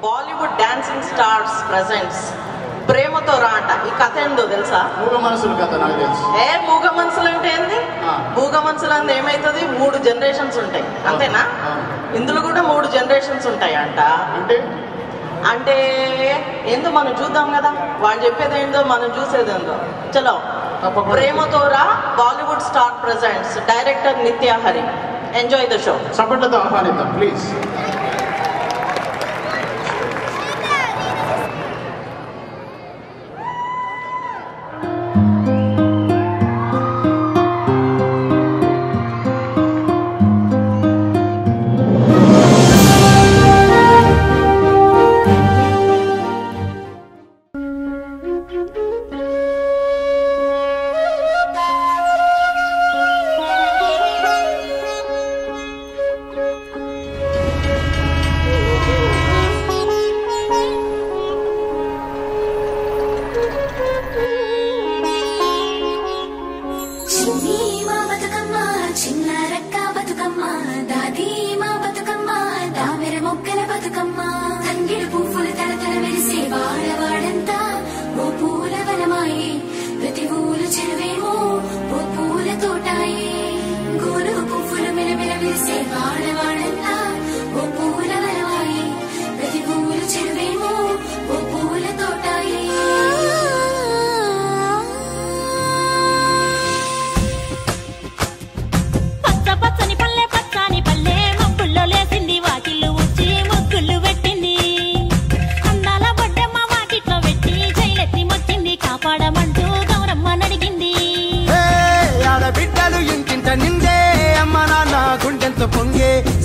Bollywood dancing stars presents ప్రేమతో రా అంట. ఈ కథ ఏందో తెలుసా? మూగ మనసులు కథ నాకు తెలుసు. మూగ మనసులు అంటే ఏంది? మూగ మనసులు అంటే ఏమైతుంది, 3 జనరేషన్స్ ఉంటాయి అంతేనా? ఇందులో కూడా 3 జనరేషన్స్ ఉంటాయి అంట. అంటే ఏందో మనం చూద్దాం కదా, వాళ్ళు చెప్పేది ఏందో మనం చూసేది ఏందో. చలో, ప్రేమతో రా Bollywood star presents director Nithyahari. Enjoy the show. సపోర్ట్లతో ఆహ్వానిద్దాం ప్లీజ్.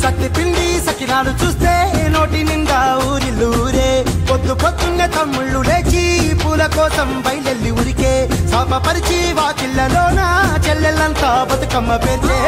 సత్తి పిండి సకినాలు చూస్తే నోటి నిండా ఊరిల్లూరే. పొద్దు పొద్దున్నే తమ్ముళ్ళు లేచి పూల కోసం బయలెల్లి ఉరికే. శాపపరిచి వాకిళ్లలోన చెల్లెళ్ళంతా బతుకమ్మ పేర్చే.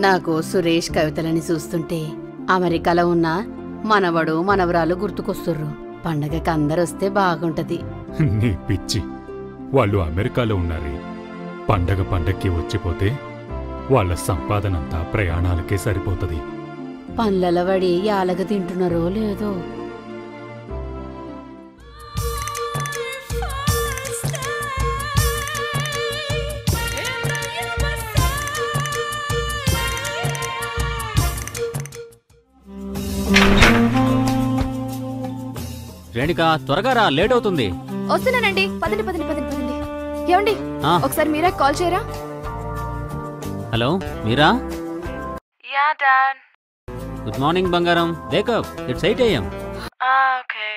నాకు సురేష్ కవితలని చూస్తుంటే అమెరికాలో ఉన్న మనవడు మనవరాలు గుర్తుకొస్తుర్రు. పండగకి అందరొస్తే బాగుంటది. నీ పిచ్చి, వాళ్ళు అమెరికాలో ఉన్నారే. పండగకి వచ్చిపోతే వాళ్ళ సంపాదనంతా ప్రయాణాలకే సరిపోతుంది. పండ్లల వడి యాలగ తింటున్నారో లేదో. రేణుకా, త్వరగా రా, లేట్ అవుతుంది. వస్తున్నానండి. పదండి పదండి పదండి పదండి. ఏమండి, ఒకసారి మీరా కాల్ చేయరా? Hello Meera? Yeah dad. Good morning బంగారం. Wake up, it's 8 AM. Okay.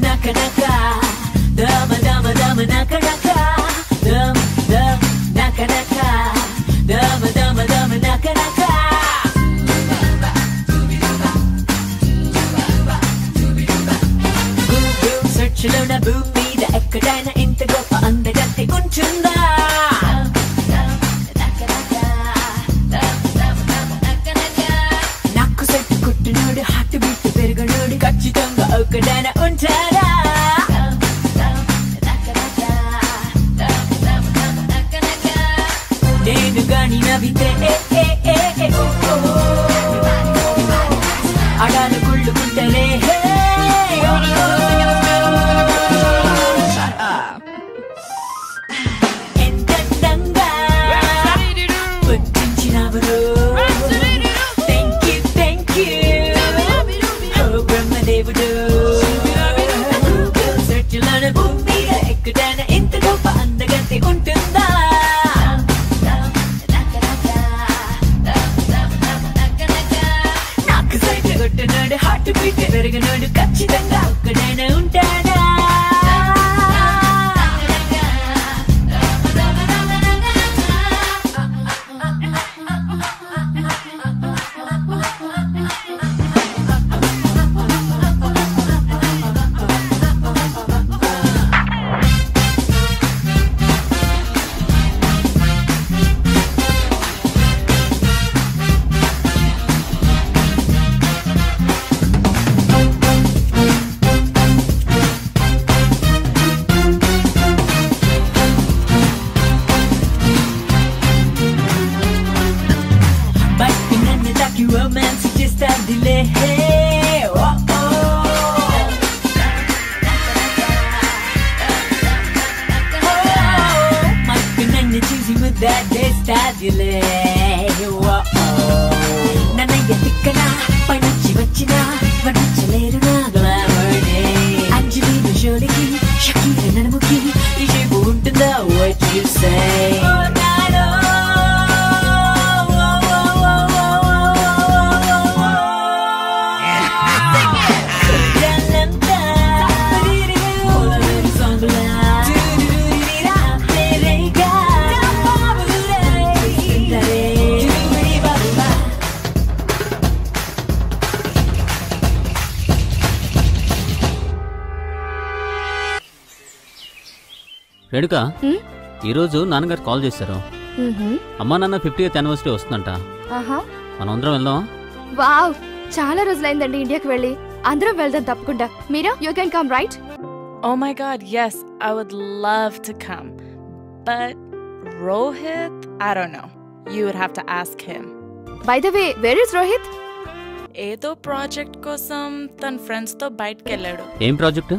Naka naka, dama dama dama naka naka, dum dum naka naka, dama dama dama naka naka. Google search lo na boom mida ekkadaina inta goppa andagante unchunda. Nakku set kuttunodu heart beat peruganodu kachitanga okkadaina untara. నేను గాని నవ్వితే అడాలు కుళ్ళుకుంటలే. ఎంతందంగా వచ్చించినవరు. Thank you ఓ బ్రహ్మదేవుడు. సెర్చ్లోన భూమి ఎక్కడైనా ఇంత గొప్ప అందగంతే ఉంటుందా? Heart beat పెరగనోడు ఖచ్చితంగా ఒక్కడైనా ఉంటాడా? నన్నయ్య తిక్కన పైనుంచి వచ్చిన వర్ణించలేరు నా గ్లామర్నే. అంజలిన జోలికి షకీల నడుముకి ఈ షేపు ఉంటుందా? What you say? రేణుకా, ఈరోజు నాన్నగారు కాల్ చేశారు. అమ్మా నాన్న 50th యానివర్సరీ వస్తుందంట. మనందరం వెళ్దాం. వావ్, చాలా రోజులైందండి ఇండియాకి వెళ్ళి. అందరం వెళ్దాం తప్పకుండా. Meera, you can come right? Oh my god, yes, I would love to come. But Rohit, I don't know. You would have to ask him. By the way, where is Rohit? ఏదో project కోసం తన friends తో బయటకు వెళ్ళాడు. ఏం project?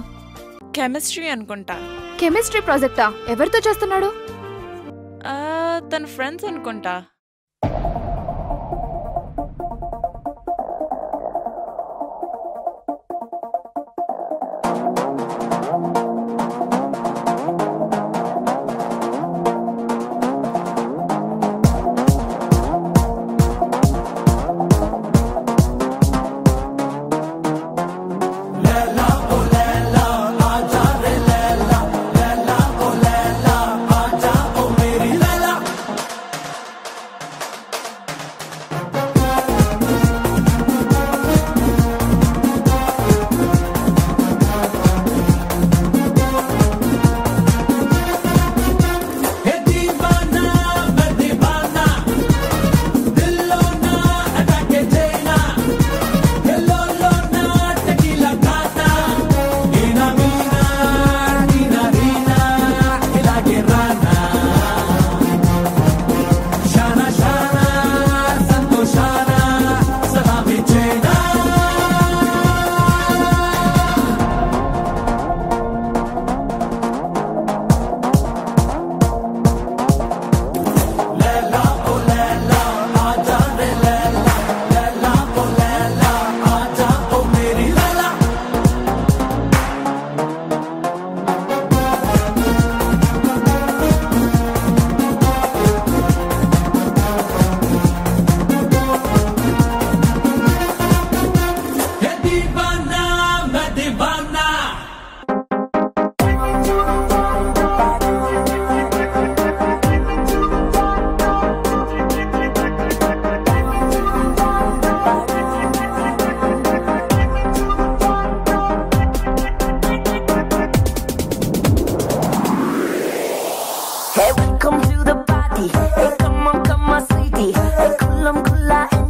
Chemistry అనుకుంటా. Chemistry ప్రాజెక్టా? ఎవరితో చేస్తున్నాడు? తన ఫ్రెండ్స్ అనుకుంటా.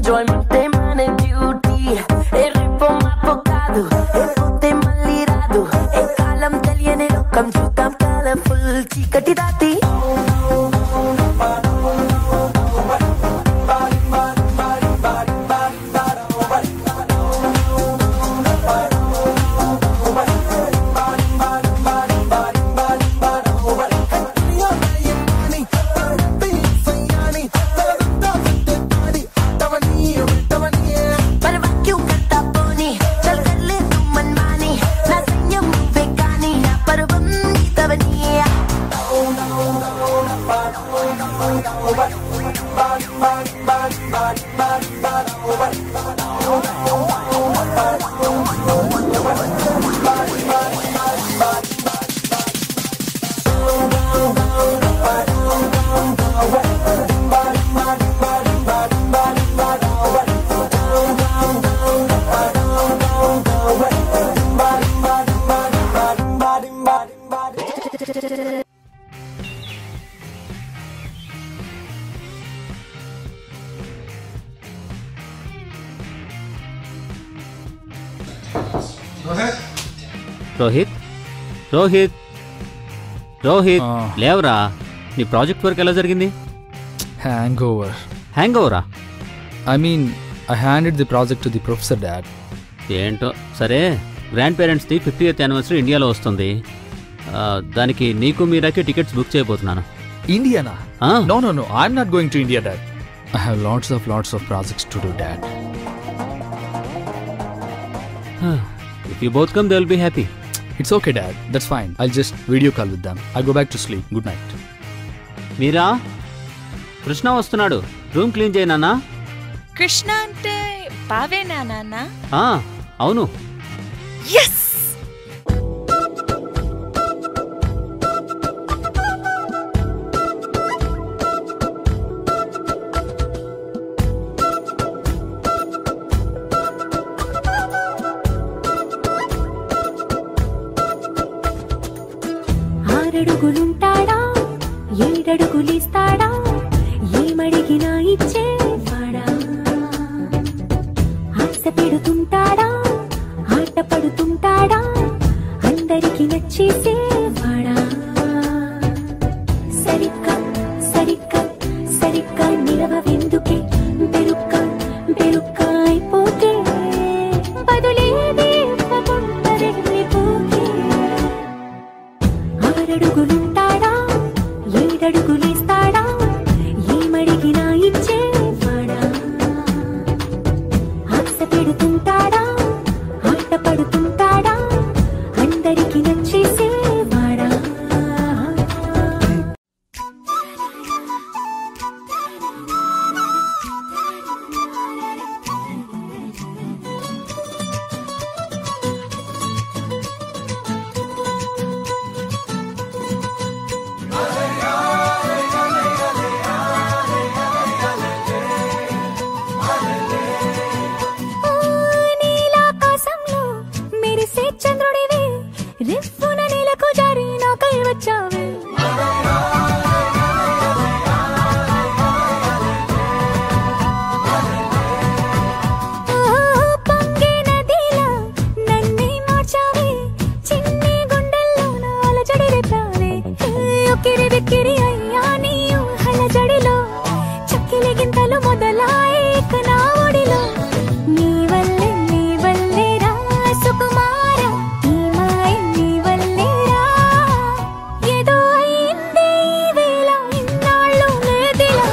enjoyment మన డ్యూటీ ఏ రేపో మాపో కాదు ఏ పోతే మళ్ళీ రాదు ఏ కాలం తెలియని లోకం చూద్దాం కలర్ఫుల్ చీకటి దాటి రోహిత్ రోహిత్ రోహిత్ లేవరా నీ ప్రాజెక్ట్ వర్క్ ఎలా జరిగింది హ్యాంగ్ ఓవరా I mean I handed the project to the professor dad ఏంటో సరే గ్రాండ్ పేరెంట్స్ది 50th యానివర్సరీ ఇండియాలో వస్తుంది దానికి నీకు మీరాకి టికెట్స్ బుక్ చేయబోతున్నాను ఇండియానా no no no I'm not going to India dad I have lots of projects to do dad if you both come they will be happy It's okay, Dad. That's fine. I'll just video call with them. I'll go back to sleep. Good night. మీరా కృష్ణ వస్తున్నాడు room clean చేయనా కృష్ణ అంటే బావేనా నాన్న అవును yes అడుగులుంటాడా ఏడడుగులిస్తాడా ఏమడిగినా ఇచ్చేవాడా ఆశ పెడుతుంటాడా ఆట పడుతుంటాడా అందరికి నచ్చేసేవాడా సరిగ్గా సరిగ్గా సరిగ్గా నిలవెందుకే బెరుక్క అయిపోతే బదులేదే వెళ్ళిపోతే ఆరడుగులుంటాడా ఏడడుగులిస్తాడా ఏమడిగినా ఇచ్చేవాడా ఆశ పెడుతుంటాడా ఆట పడుతుంటాడా అందరికి నచ్చేసేవాడా నీలాకాశంలో మెరిసే చంద్రుడివి రిఫ్ఫున నీలకు జారి నాకై వచ్చావే పొంగే నదిలా నన్నే మార్చావే చిన్ని గుండెల్లోన అలజడి రేపావే ఉక్కిరి బిక్కిరి అయ్యా నీ ఊహల జడిలో చక్కిలి గింతలు మొదలాయే నా ఒడిలో నీ వల్లే రా సుకుమార ఈ మాయ నీ వల్లే రా ఏదో అయిందే ఈ వేళ ఇన్నాళ్ళు లేదిలా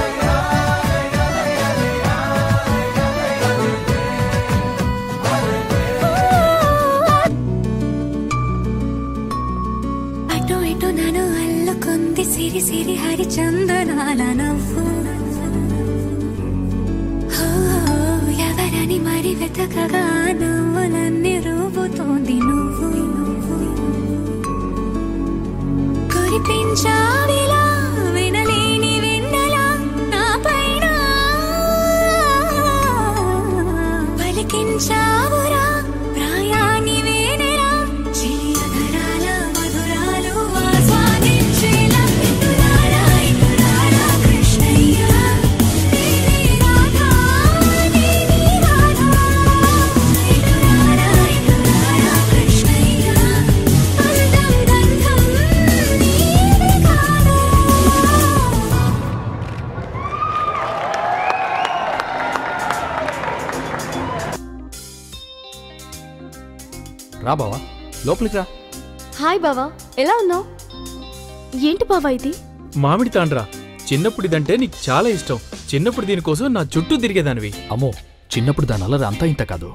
అటు ఇటు నన్ను అల్లుకుంది సిరి సిరి హరిచందనాల నవ్వు ఎవరని మరి వెతకగా నవ్వులన్నీ రూపుతోంది నువ్వు కురిపించావిలా వినలేని వెన్నెలా నా పైన పలికించావురా ప్రాయాన్ని వేనెలా చిలియధరాల మధురాలు ఆస్వాదించేలా ఇటురారా కృష్ణయ్య రాధా రా బావా, లోపలికి రా. హాయ్ బావా, ఎలా ఉన్నావు? ఏంటి బావా ఇది? మామిడి తాండ్రా. చిన్నప్పుడు ఇదంటే నీకు చాలా ఇష్టం. చిన్నప్పుడు దీనికోసం నా చుట్టూ తిరిగేదానివి. అమ్మో, చిన్నప్పుడు దాని అల్లరి అంతా ఇంత కాదు.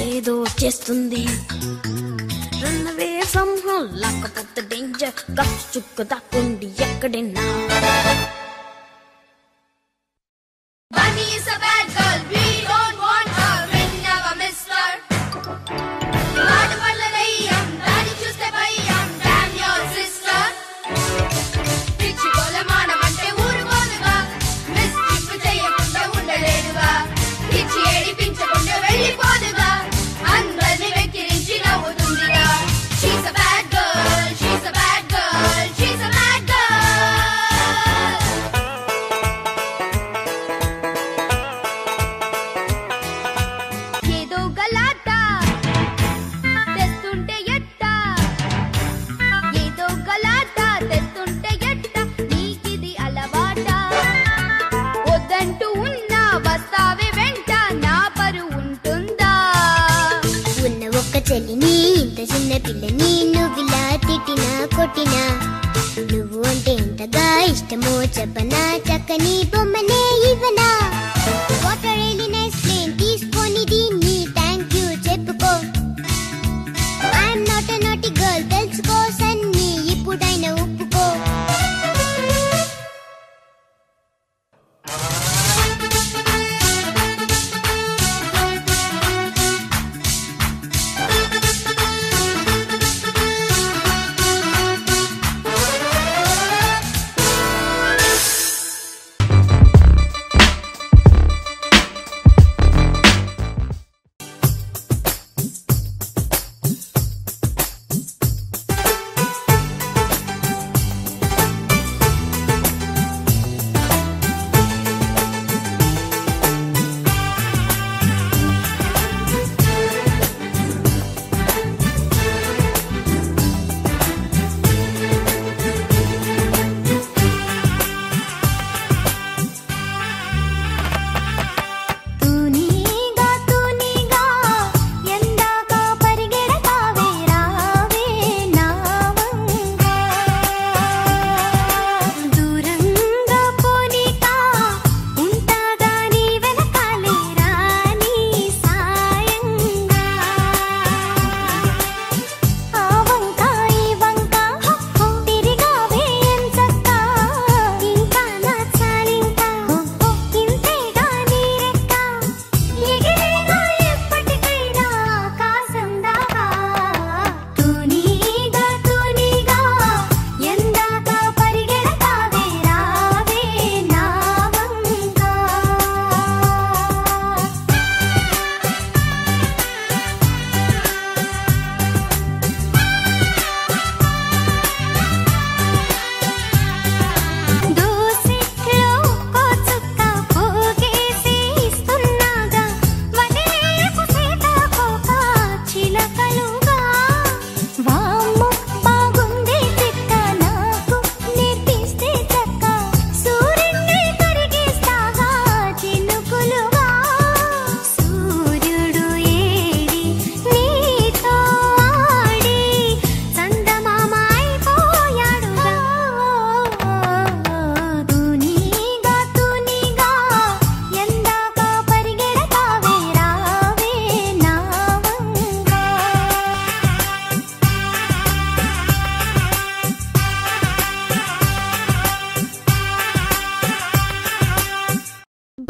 ఏదో చేస్తుంది రన్నవే ఫ్రమ్ హోమ్ లేకపోతే డేంజర్ గప్పు చుక్క దాక్కుండి ఎక్కడైనా Bunny is a bad girl, we don't want her, we'll never miss her. Maadu valla rayyam, dani chuste bayyam, damn your sister. Pichi gola manamante ఊరుకోదుగా, mischief చేయకుండా ఉండలేదుగా, పిచ్చి ఏడిపించకుండా వెళ్ళిపోదుగా, అందరిని వెక్కిరించి నవ్వుతుందిగా. She's a bad girl, she's a bad girl, she's a bad girl. ఏదో గలాట తెస్తుంటే ఎట్ట ఏదో గలాట తెస్తుంటే ఎట్ట నీకిది అలవాట వద్దంటూ ఉన్నా వస్తావే వెంట నా పరు ఉంటుందా ఉన్న ఒక్క చెల్లిని ఇంత చిన్న పిల్లని నువ్విలా తిట్టినా కొట్టినా నువ్వు అంటే ఎంతగా ఇష్టమో చెప్పనా చక్కని బొమ్మనే ఇవ్వనా what are really nice plane తీసుకొని దీన్ని థ్యాంక్ యూ చెప్పుకో I'm not a naughty girl తెలుసుకో సన్ని ఇప్పుడైనా ఒప్పుకో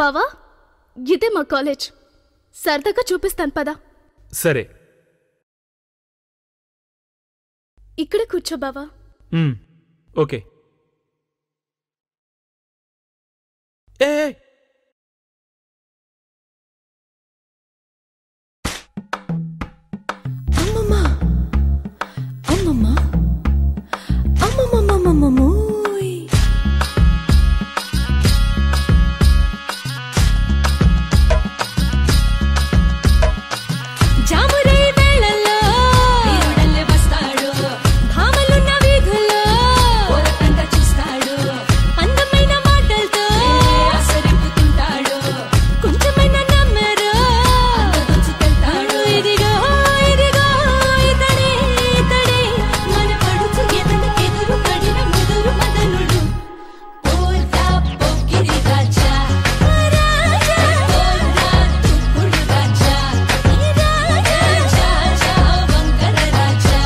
బావా ఇదే మా కాలేజ్, సరదాగా చూపిస్తాను పదా. సరే. ఇక్కడ కూర్చో బావా. ఓకే. ఏ అమ్మమ్మా అమ్మమ్మా అమ్మమ్మమ్మమ్మమ్మోయ్. జామురే వేళల్లో వీరుడల్లే వస్తాడు, భామలున్న వీధుల్లో ఓరకంగా చూస్తాడు, అందమైన మాటలతో ఆసరింపుతుంటాడు, కొంచెమైన నమ్మరు అంతదొచ్చుకెళ్తాడు. ఇదిగో ఇదిగో ఇతడే ఇతడే మన పడుచు ఎదనకెదురు పడిన ముదురు మదనుడు. పోల్తా పొక్కిరి రాజా రాజా, పోల్తా తుక్కుడు రాజా రాజా, వంకర రాజా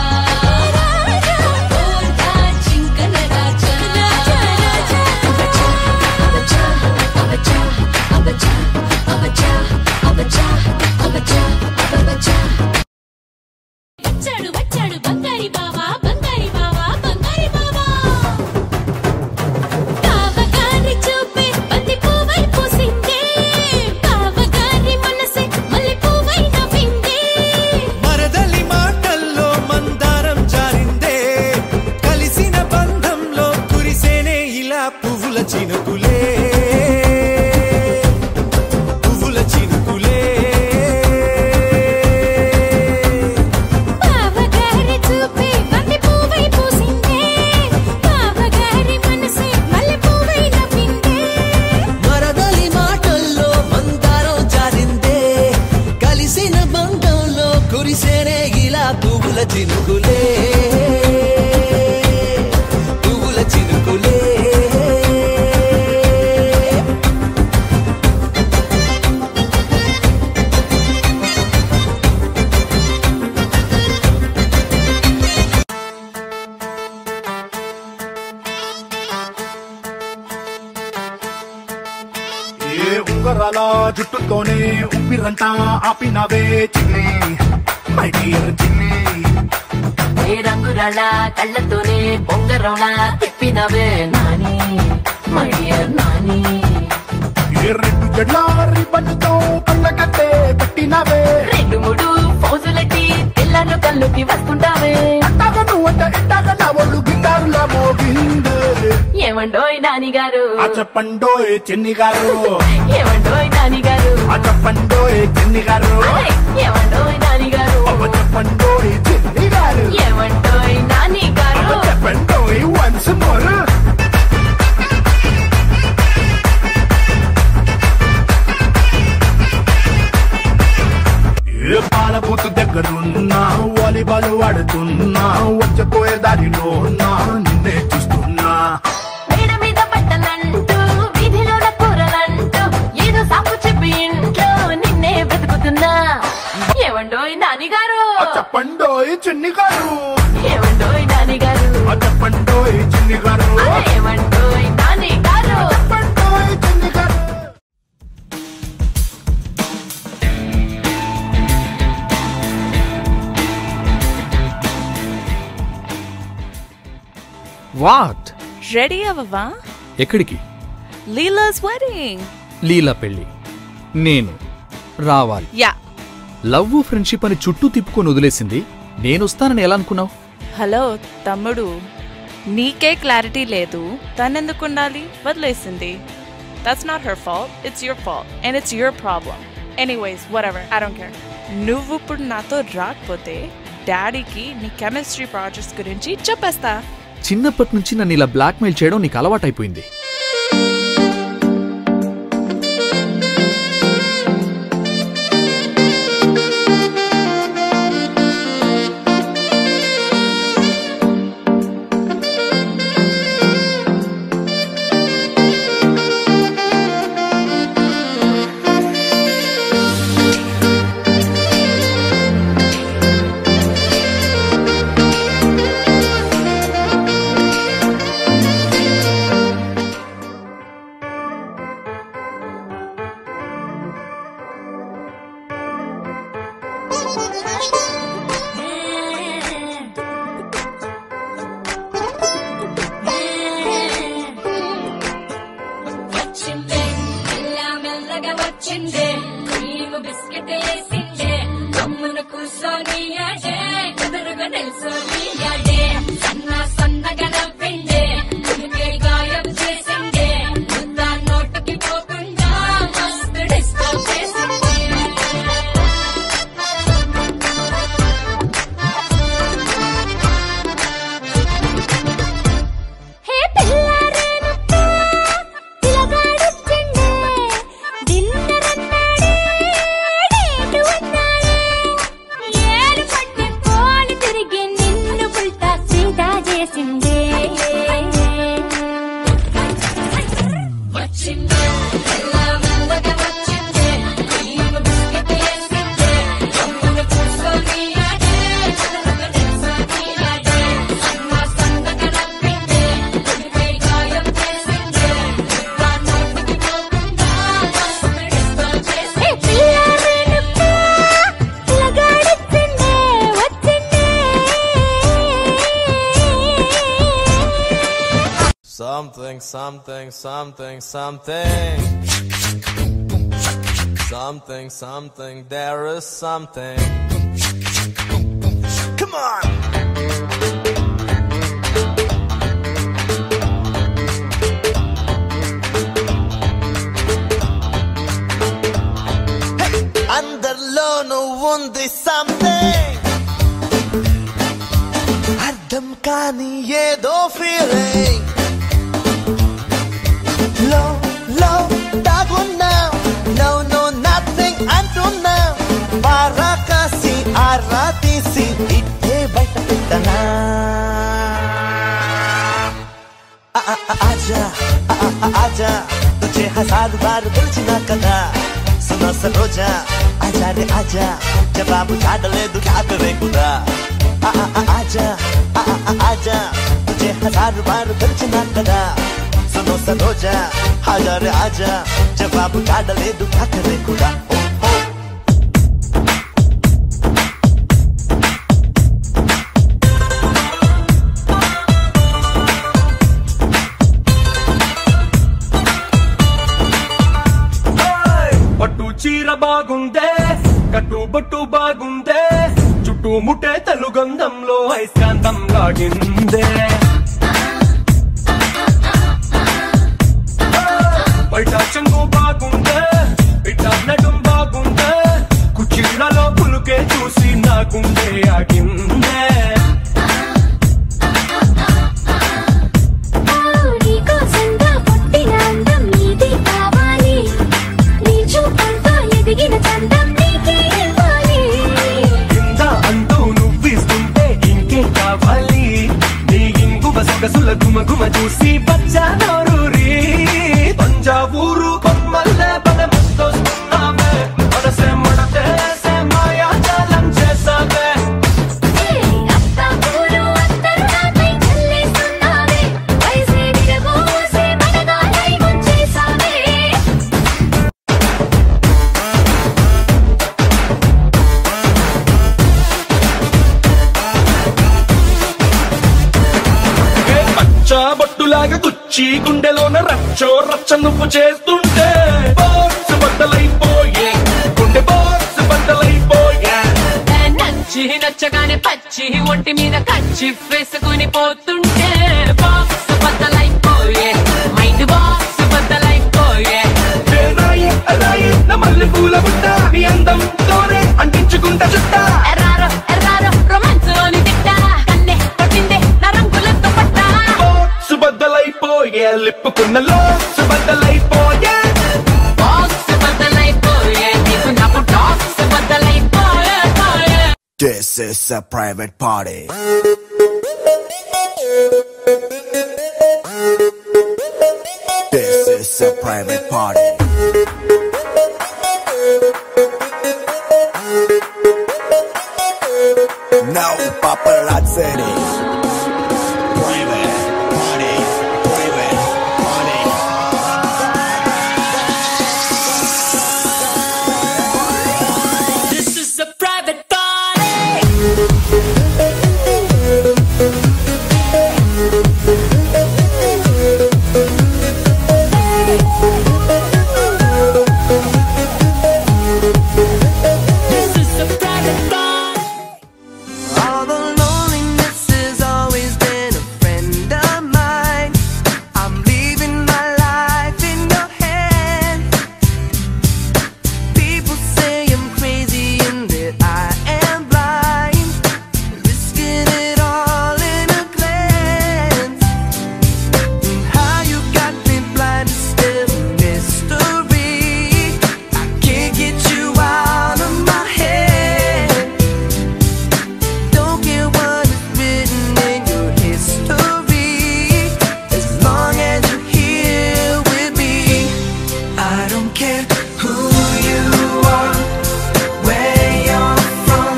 రాజా, పోల్తా చింకన రాజా రాజా రాజా. అబచా అబచా అబచా అబచా అబచా అబచా అబచా. వచ్చాడు వచ్చాడు బంగారి బావా బంగారి బావా బంగారి బావా. బావగారి చూపే బంతి పువ్వై పూసిందే, బావగారి మనసే మల్లె పువ్వై నవ్విందే. మరదలి మాటల్లో మందారం జారిందే, కలిసిన బంధంలో కురిసేనే ఇలా పువ్వుల చినుకులే పువ్వుల చినుకులే. బావగారి చూపే బంతి పువ్వై పూసిందే, బావగారి మనసే మల్లె పువ్వై నవ్విందే. మరదలి మాటల్లో మందారం జారిందే, కలిసిన బంధంలో కురిసేనే ఇలా పువ్వుల చినుకులే పువ్వుల చినుకులే. ఏ ఉంగరాల జుట్టుతోనే ఉప్పిరంతా ఆపినవే చిన్ని, మై డియర్ చిన్ని. ఏ రంగురాళ్ళ కళ్ళతోనే బొంగరంలా తిప్పినవే నాని, మై డియర్ నాని. ఏ రెండు జడ్ల రిబ్బన్తో కళ్ళకట్టే కట్టినవే, రెండు మూడు ఫౌజులకి పిల్లలు కళ్ళుకి వస్తుంటావే. అంటాగా నువ్వంట ఇంటాగా నా ఒళ్ళు గిటారులా మోగిందే. ఏమండోయ్ నాని గారు, ఆ చెప్పండోయ్ చిన్ని గారు, ఏమండోయ్ నాని గారు, ఆ చెప్పండోయ్ చిన్ని గారు, అరే, ఏమండోయ్ నాని గారు, అవ్వ చెప్పండోయ్ చిన్ని గారు, ఏమండోయ్ నాని గారు. అవ్వ చెప్పండోయ్ వన్స్ మోర్. ఏ పాల బూతు దగ్గరున్నా వాలీబాల్ ఆడుతున్నా, వచ్చపోయే దారిలో నా నిన్నే చూస్తున్నా. మేడ మీద బట్టలంటూ వీధిలోన కూరలంటూ ఏదో సాకు చెప్పి ఇంట్లో నిన్నే వెతుకుతున్నా. ఏమండోయ్ నాని గారు, ఆ చెప్పండోయ్ చిన్ని గారు, ఏమండోయ్ నాని గారు, ఆ చెప్పండోయ్ చిన్ని గారు, అరే, ఏమండోయ్ నాని గారు. చెప్పండోయ్ చిన్ని గారు. వాట్? Ready avava? ఎక్కడికి? Leela's wedding. లీలా పెళ్ళి. నేను రావాలి. Yeah. లవ్ ఫ్రెండ్షిప్ అని చుట్టూ తిప్పుకొని వదిలేసింది. నేనొస్తానని ఎలా అనుకున్నావు? హలో తమ్ముడు, నీకే క్లారిటీ లేదు, తనెందుకు ఉండాలి, వదిలేసింది. That's not her fault, it's your fault and it's your problem. Anyways, whatever, I don't care. నువ్వు ఇప్పుడు నాతో రాకపోతే డాడీకి నీ కెమిస్ట్రీ ప్రాజెక్ట్స్ గురించి చెప్పేస్తా. చిన్నప్పటి నుంచి నన్ను ఇలా బ్లాక్మెయిల్ చేయడం నీకు అలవాటైపోయింది. Something, something, something, something, something, there is something. Come on! Hey! Underlono undi something. Ardham kaani yedo feeling. Low, dagon now. No, nothing until now. Varakasi, aratisi, itte baita pittana. आजा, तुझे 1000 बार दिलचना कदा. सुनो सरोजा, आजा रे आजा, जवाब उठा डले दू क्या करे खुदा. आजा, तुझे 1000 बार दिलचना कदा. सुनो सरोजा, आजा रे आजा, जवाब उठा डले दू क्या करे खुदा. చీర బాగుందే కట్టు బొట్టు బాగుందే చుట్టూ ముట్టే తెలుగంధంలో ఐస్కాంతం లాగిందే బయట చెంగు బాగుందే బిడ్డ నడుం బాగుందే కుర్చీలలో పులుకే చూసి నా గుండె ఆగిందే కసుల గుమ గుమ చూసి బచ్చా నోరూరి తంజావూరు బొమ్మల్లే బలె ముస్తొస్తున్నామే మనసే మడతేసే మాయా జాలం చేసావే బొట్టులాగా గుచ్చి గుండెలోన రచ్చో రచ్చ నువ్వు చేస్తుంటే బాక్స్ బద్దలైపోయే గుండె బాక్స్ బద్దలైపోయే నచ్చగానే పచ్చి ఒంటి మీద కచ్చి వేసుకుని పోతుంటే బాక్స్ బద్దలైపోయే మైండ్ బాక్స్ బద్దలైపోయే మల్లె పూల బుట్ట నీ అందంతోనే అంటించుకుంటా చుట్టా ఎర్రారో రొమాన్స్ లోని తిట్ట కన్నే కొట్టిందే నా రంగులతో పట్ట బద్దలైపోయే లిప్పుకున్న లోక్స్ బద్దలైపోయే బాక్స్ బద్దలైపోయే నీకు నాకు talks బద్దలైపోయే. This is a private party. This is a private party. No paparazzi. Private party. Private party. This is a private party. don't care who you are, where you're from,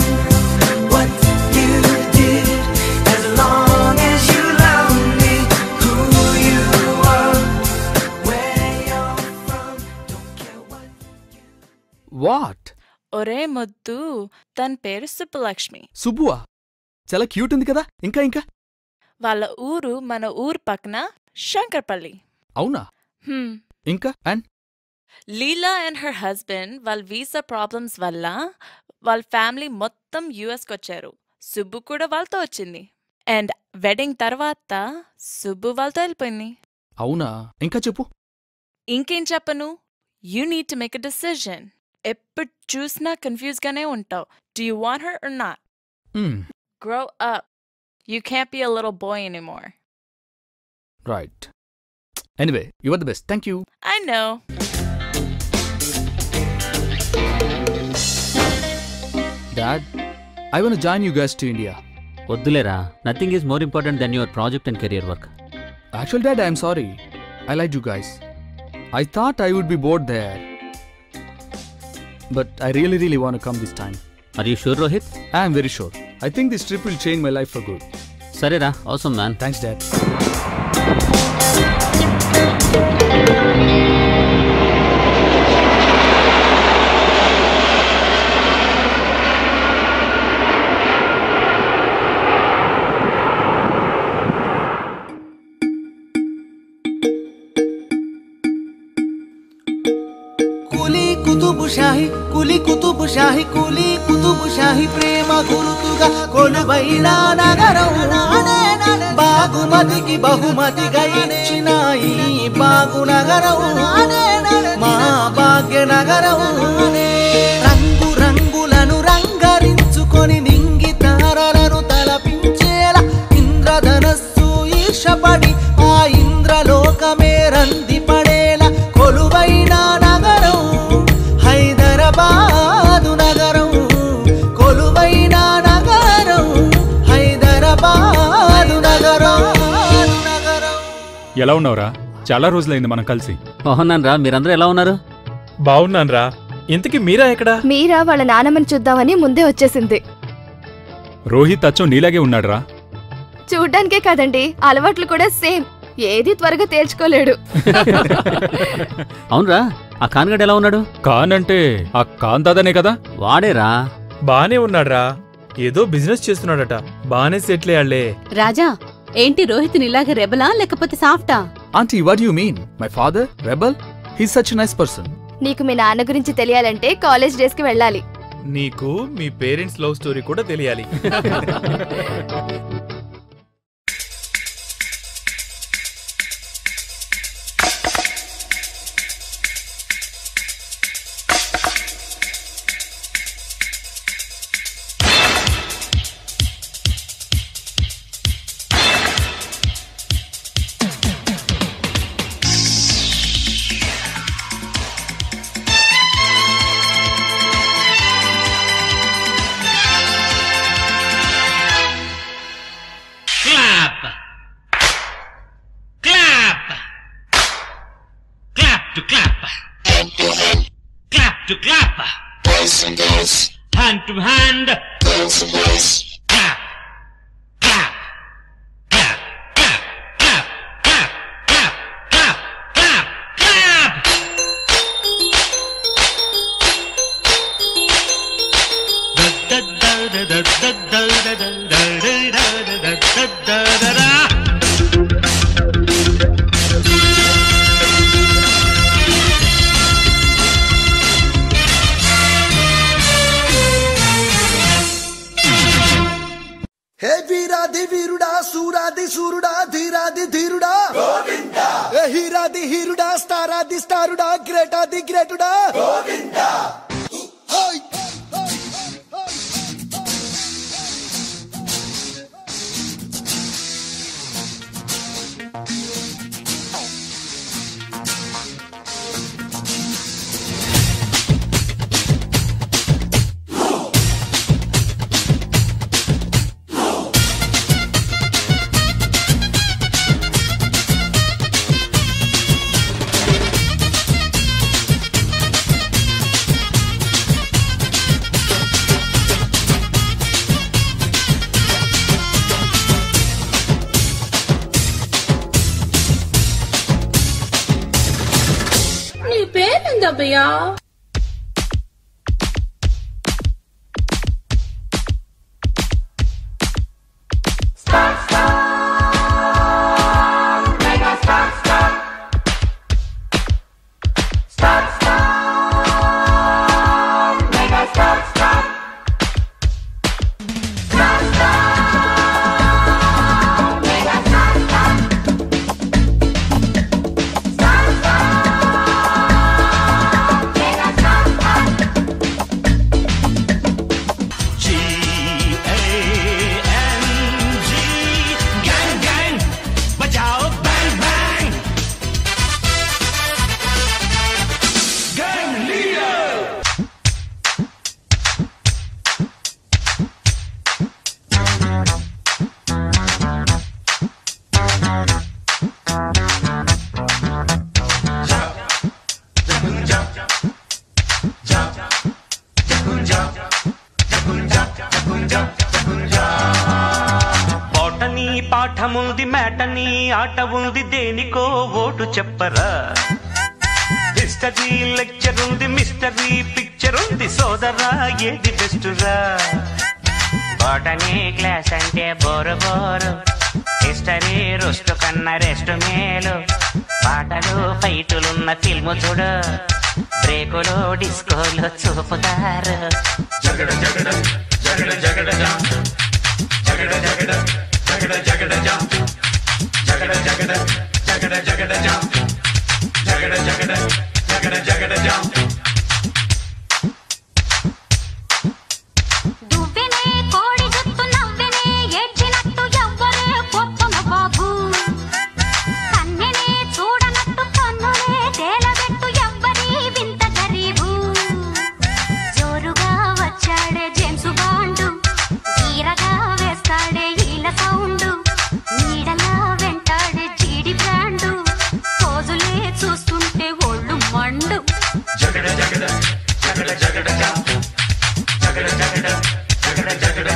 what you did, as long as you love me. Who you are, where you're from, don't care what. What? ఒరే మొద్దు, తన పేరు సుబ్బలక్ష్మి. సుబ్బువా? చాలా cute ఉంది కదా. ఇంకా ఇంకా వాళ్ళ ఊరు మన ఊరు పక్కన శంకర్పల్లి. అవునా? ఇంకా and Leela and her husband వాళ్ళ వీసా ప్రాబ్లమ్స్ వల్ల వాళ్ళ ఫ్యామిలీ మొత్తం యుఎస్కి వచ్చారు. సుబ్బు కూడా వాళ్ళతో వచ్చింది. అండ్ వెడ్డింగ్ తర్వాత సుబ్బు వాళ్ళతో వెళ్ళిపోయింది. అవునా? ఇంకా చెప్పు. ఇంకేం చెప్పను? You need to make a decision. ఎప్పుడు చూసినా కన్ఫ్యూజ్గానే ఉంటావు. Do you want her or not? Grow up. You can't be a little boy anymore. Right. Anyway, you are the best. Thank you. I know. Dad, I want to join you guys to India. వద్దులేరా. Nothing is more important than your project and career work. Actually, Dad, I am sorry. I liked you guys. I thought I would be bored there. But I really want to come this time. Are you sure, Rohit? I am very sure. I think this trip will change my life for good. సరేరా. awesome man. Thanks, Dad. Quli Qutub Shahi Quli Qutub Shahi ప్రేమ గురుతుగా కొలువైన నగరం బాగుమతికి బహుమతిగా ఇచ్చిన ఈ బాగు నగరం మా భాగ్య నగరం రంగు రంగులను రంగరించుకొని నింగి తారలను తలపించేలా ఇంద్రధనస్సు ఈర్షపడి ఆ ఇంద్రలోకమే రంది పడేలా కొలువైన నగరం హైదరాబాదు నగరం. కొలువైన నగరం హైదరాబాదు నగరం. ఎలా ఉన్నావురా? చాలా రోజులైంది మనం కలిసి. బాగున్నాను రా. మీరందరూ ఎలా ఉన్నారు? బాగున్నాను రా. ఇంతకీ మీరా ఎక్కడా? మీరా వాళ్ళ నానమ్మని చూద్దామని ముందే వచ్చేసింది. రోహిత్ అచ్చం నీలాగే ఉన్నాడురా. చూడ్డానికే కాదండి, అలవాట్లు కూడా సేమ్. ఏది త్వరగా తేల్చుకోలేడు. అవునరా. ఆ ఖాన్గడ్ ఎలా ఉన్నాడు? ఖాన్ అంటే ఆ ఖాన్ దాదానే కదా. వాడేరా. బానే ఉన్నాడ్రా. ఏదో బిజినెస్ చేస్తున్నాడట. బానే సెటిల్ అయ్యాళ్లే. రాజా, ఏంటి రోహిత్ ఇలాగే రెబలా లేకపోతే సాఫ్టా? Auntie, what do you mean? My father? Rebel? He's such a nice person. నీకు మీ నాన్న గురించి తెలియాలంటే కాలేజ్ డేస్ కి వెళ్ళాలి. నీకు మీ పేరెంట్స్ లవ్ స్టోరీ కూడా తెలియాలి. to clap. Hand to hand. Clap to clap. Boys and girls. Hand to hand. Girls and boys. Clap. Clap. Clap. Clap. Clap. Clap. Clap. Clap. Clap. Clap. Da da da da da da da da da da da da da da. హే వీరాది వీరుడా సూరాది సూరుడా ధీరాది ధీరుడా గోవిందా హే హీరాది హీరుడా స్టారాది స్టారుడా గ్రేటాది గ్రేటుడా Govinda high ఏందా భయ్యా? Botany పాఠముంది matinee ఆట ఉంది దేనికో vote చెప్పరా history lecture ఉంది mystery picture ఉంది సోదరా ఏది బెస్ట్ రా బోటనీ క్లాస్ అంటే బోరు బోరు హిస్టరీ రుస్తు కన్నా రెస్ట్ మేలు పాటలు ఫైటులున్న ఫిల్ము చూడు బ్రేకులు డిస్కోలు చూపుతారు జగడ జగడ జగడ జగడ జగడ జగడ జగడ జగడ జగడ జగడ జగడ జగడ జగడ జగడ జగడ జగడ దువ్వెనే కోడి జుత్తు నవ్వెనే ఏడ్చినట్టు ఎవ్వరే పొత్తున బాబు కన్నెనే చూడనట్టు కన్నులే తేలబెట్టు ఎవ్వరి వింత గరీబు జోరుగా వచ్చాడే జేమ్స్ బాండు ఈరగా వేస్తాడే ఈల సౌండు నీడలా వెంటాడే జీడి బ్రాండు పోజులే చూస్తుంటే ఒళ్ళు మండు జగడ జగడ జగడ జగడ జగడ జగడ జగడ జగడ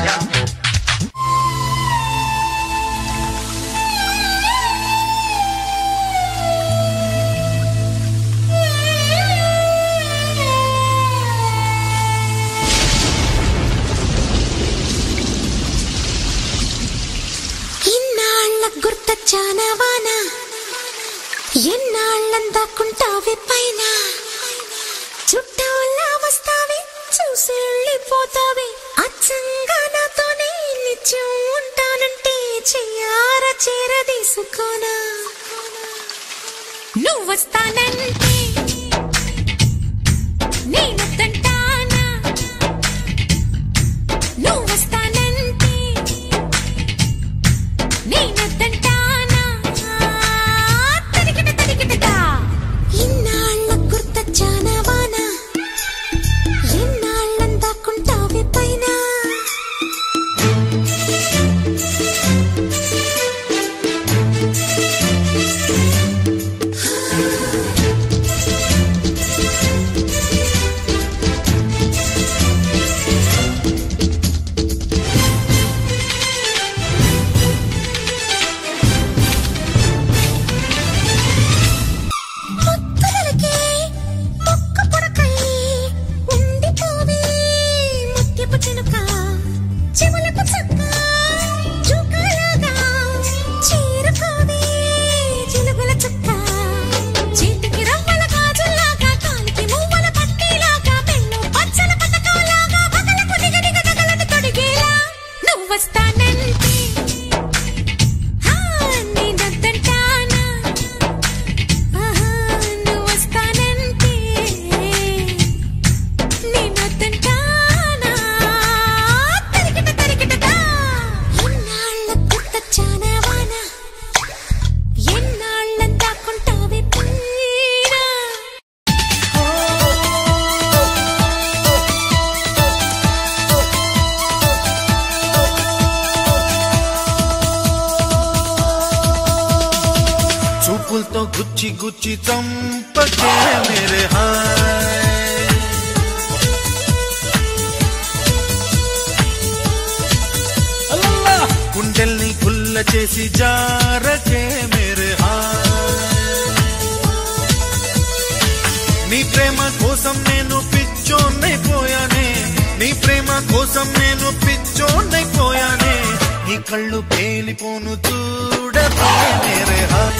ఇన్నాళ్ళ గుర్తొచ్చానా వానా ఎన్నాళ్ళందాకుంటావే పైన చుట్టూలా వస్తావే చూసి వెళ్ళిపోతావే అచ్చంగా నాతోనే నిత్యం ఉంటానంటే చెయ్యార చేరదీసుకోనా నువ్వొస్తానంటే నేనొద్దంటానా నువ్వొస్తానంటే నేనొద్దంటానా తడికిట తడికిటదా ఇన్నాళ్ళ గుర్తొచ్చానా వానా ఎన్నాళ్ళందాకుంటావే పైన ముత్తులకే మొక్క పొడకై ఉండిపోవే ముత్యపు చినుక చెవులకు చక్క చుక్కలాగా చేరుకోవే చిలుగుల చుక్క చేతికి రవ్వల గాజుల్లాగా కాలికి మువ్వల పట్టీలాగా పెన్ను పచ్చల పథకాలాగా పగలకు దిగదిగ తగలని తొడిగేలా నువ్వొస్తానంటే నేనొద్దంటానా నువ్వొస్తానంటే నేనొద్దంటానా తరికిట తరికిటదా ఇన్నాళ్ళ గుర్తొచ్చానా వానా ఎన్నాళ్ళందాకుంటావే పైన చూపులతో గుచ్చి గుచ్చి చంపకే మేరే హాయ్ గుండెల్ని గుల్ల చేసి జారకే మేరే హాయ్ నీ ప్రేమ కోసం నేను పిచ్చోన్నైపోయానే, నీ ప్రేమ కోసం నేను పిచ్చోన్నైపోయానే, నీ కళ్ళు పేలిపోను చూడవే మేరే హాయ్.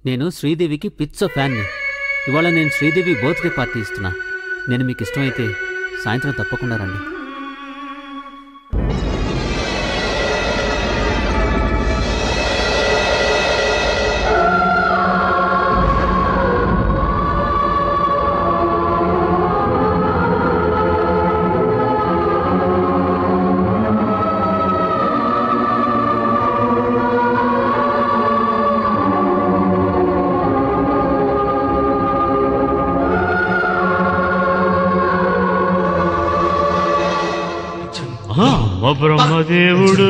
నేను శ్రీదేవికి పిచ్చ ఫ్యాన్ని. ఇవాళ నేను శ్రీదేవి బర్త్డే పార్టీ ఇస్తున్నా. నేను మీకు ఇష్టమైతే సాయంత్రం తప్పకుండా రండి. బ్రహ్మదేవుడు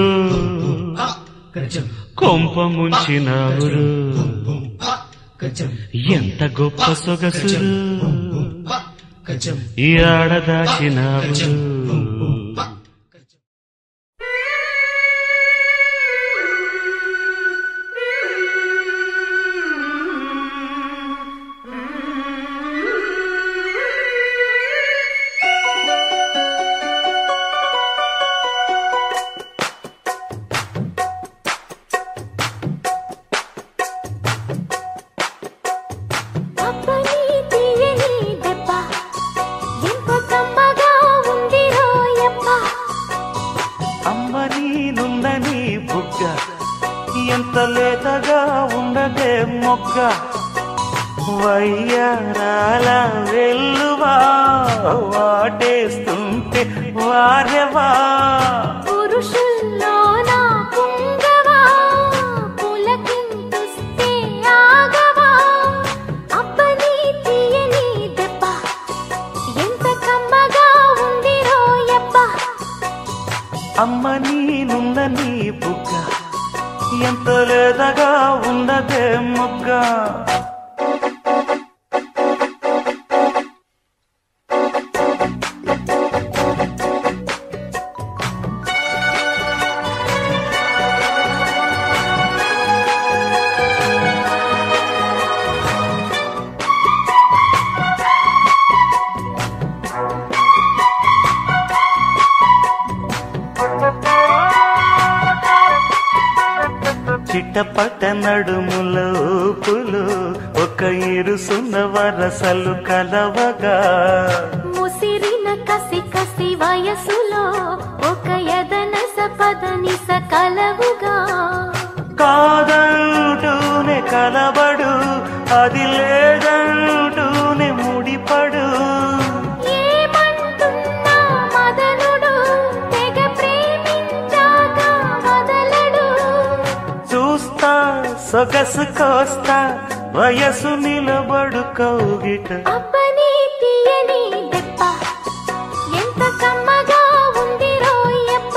కొంప ముంచినావురు, ఎంత గొప్ప సొగసురు ఈ ఆడదాచినావురు. ఎంత లేతగా ఉండదే మొగ్గ, వయ్యారాల వెల్లువా వాటేస్తుంటే వారెవా. పురుషుల్లోనా పుంగవా, పులకింతుస్తే ఆగవా. అబ్బని తీయని దెబ్బ, ఎంత కమ్మగా ఉంది రోయబ్బ. అమ్మ నీనున్న నీ బుగ్గ, ఎంత లేదగా ఉండదే మొగ్గ. చిట్టపట్ట నడుముల ఊపులు ఒక ఇరుసున్న వరసలు కలవగా, ముసిరిన కసి కసి వయసులో ఒక యదనస పదనిస కలవుగా. కాదంటూనే కలబడు, అది లేదంటూనే ముడిపడు. ఏమంటున్నా మదనుడు, తెగ ప్రేమించాక వదలడు. చూస్తా సొగసు కోస్తా, వయసు నిలబడు కౌగిట. అబ్బని తీయని దెబ్బ, ఎంత కమ్మగా ఉంది రోయబ్బ.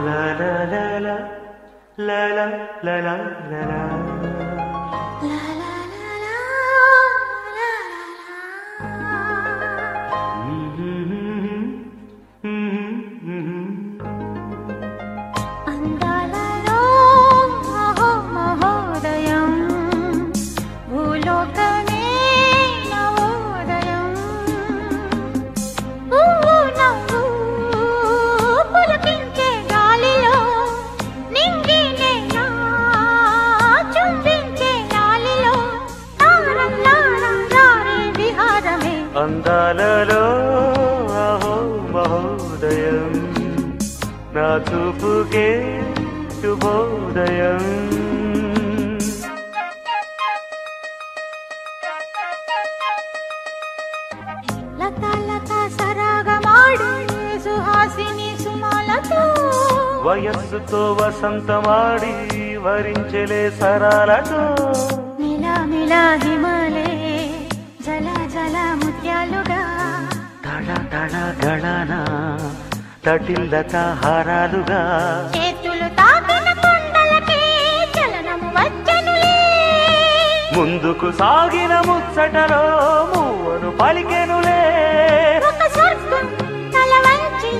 La la la la la la la la la la. అందాలలో మహోదయం, భూలోకమే నవోదయం. నవ్వు పులకించే గాలిలో నింగినేనా చుంబించే గాలిలో తారల్లారే విహారమే. అందాలలో అహో మహోదయం, నా చూపుకే శుభోదయం. లతా లతా వయస్సుతో వసంతమాడి వరించలే సరాలతో మిలా మిలా హిమాలే జల జల ముత్యాలుగా తళ తళ గళన తటిల్లత హారాలుగా చేతులు తాకిన కొండలకే చలనము వచ్చనులే ముందుకు సాగిన ముచ్చటలో మూవను పలికెనులే ఒక స్వర్గం తల వంచి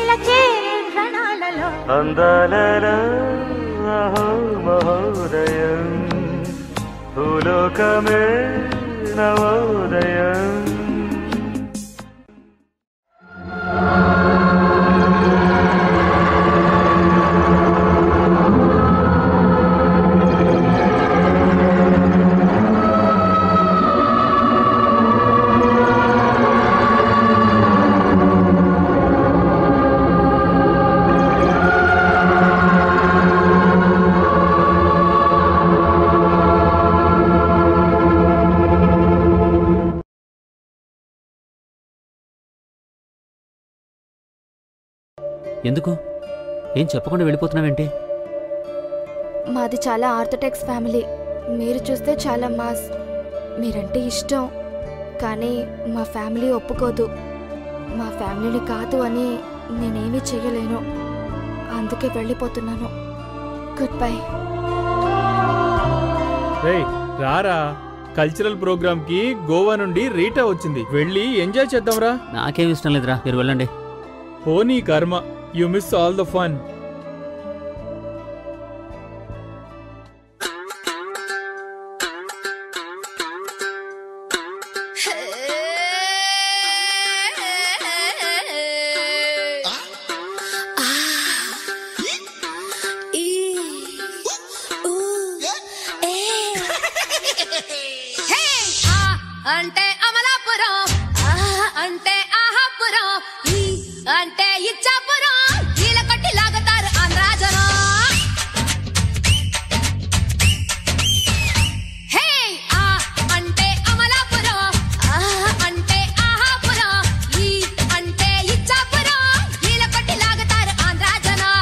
ఇలా చేరే క్షణాలలో అందాలలో అహో మహోదయం భూలోకమే నవోదయం ఎందుకు ఏం చెప్పకుండా వెళ్ళిపోతున్నావేంటి? మాది చాలా ఆర్థోడాక్స్ ఫ్యామిలీ. మీరు చూస్తే చాలా మాస్. మీరంటే ఇష్టం, కానీ మా ఫ్యామిలీ ఒప్పుకోదు. మా ఫ్యామిలీని కాదు అని నేనేమీ చెయ్యలేను. అందుకే వెళ్ళిపోతున్నాను. Good bye. రేయ్ రారా, కల్చరల్ ప్రోగ్రామ్ కి గోవా నుండి రీటా వచ్చింది. వెళ్ళి ఎంజాయ్ చేద్దాంరా. నాకేం ఇష్టం లేదురా, మీరు వెళ్ళండి. పోనీ కర్మ, you miss all the fun. అంటే అమలాపురం, అంటే ఆహాపురం, అంటే ఇచ్చాపురం, ఈల కట్టి లాగుతారు ఆంధ్రాజనం. హే అంటే అమలాపురం, అంటే ఆహాపురం, అంటే ఇచ్చాపురం, ఈల కట్టి లాగుతారు ఆంధ్రాజనం.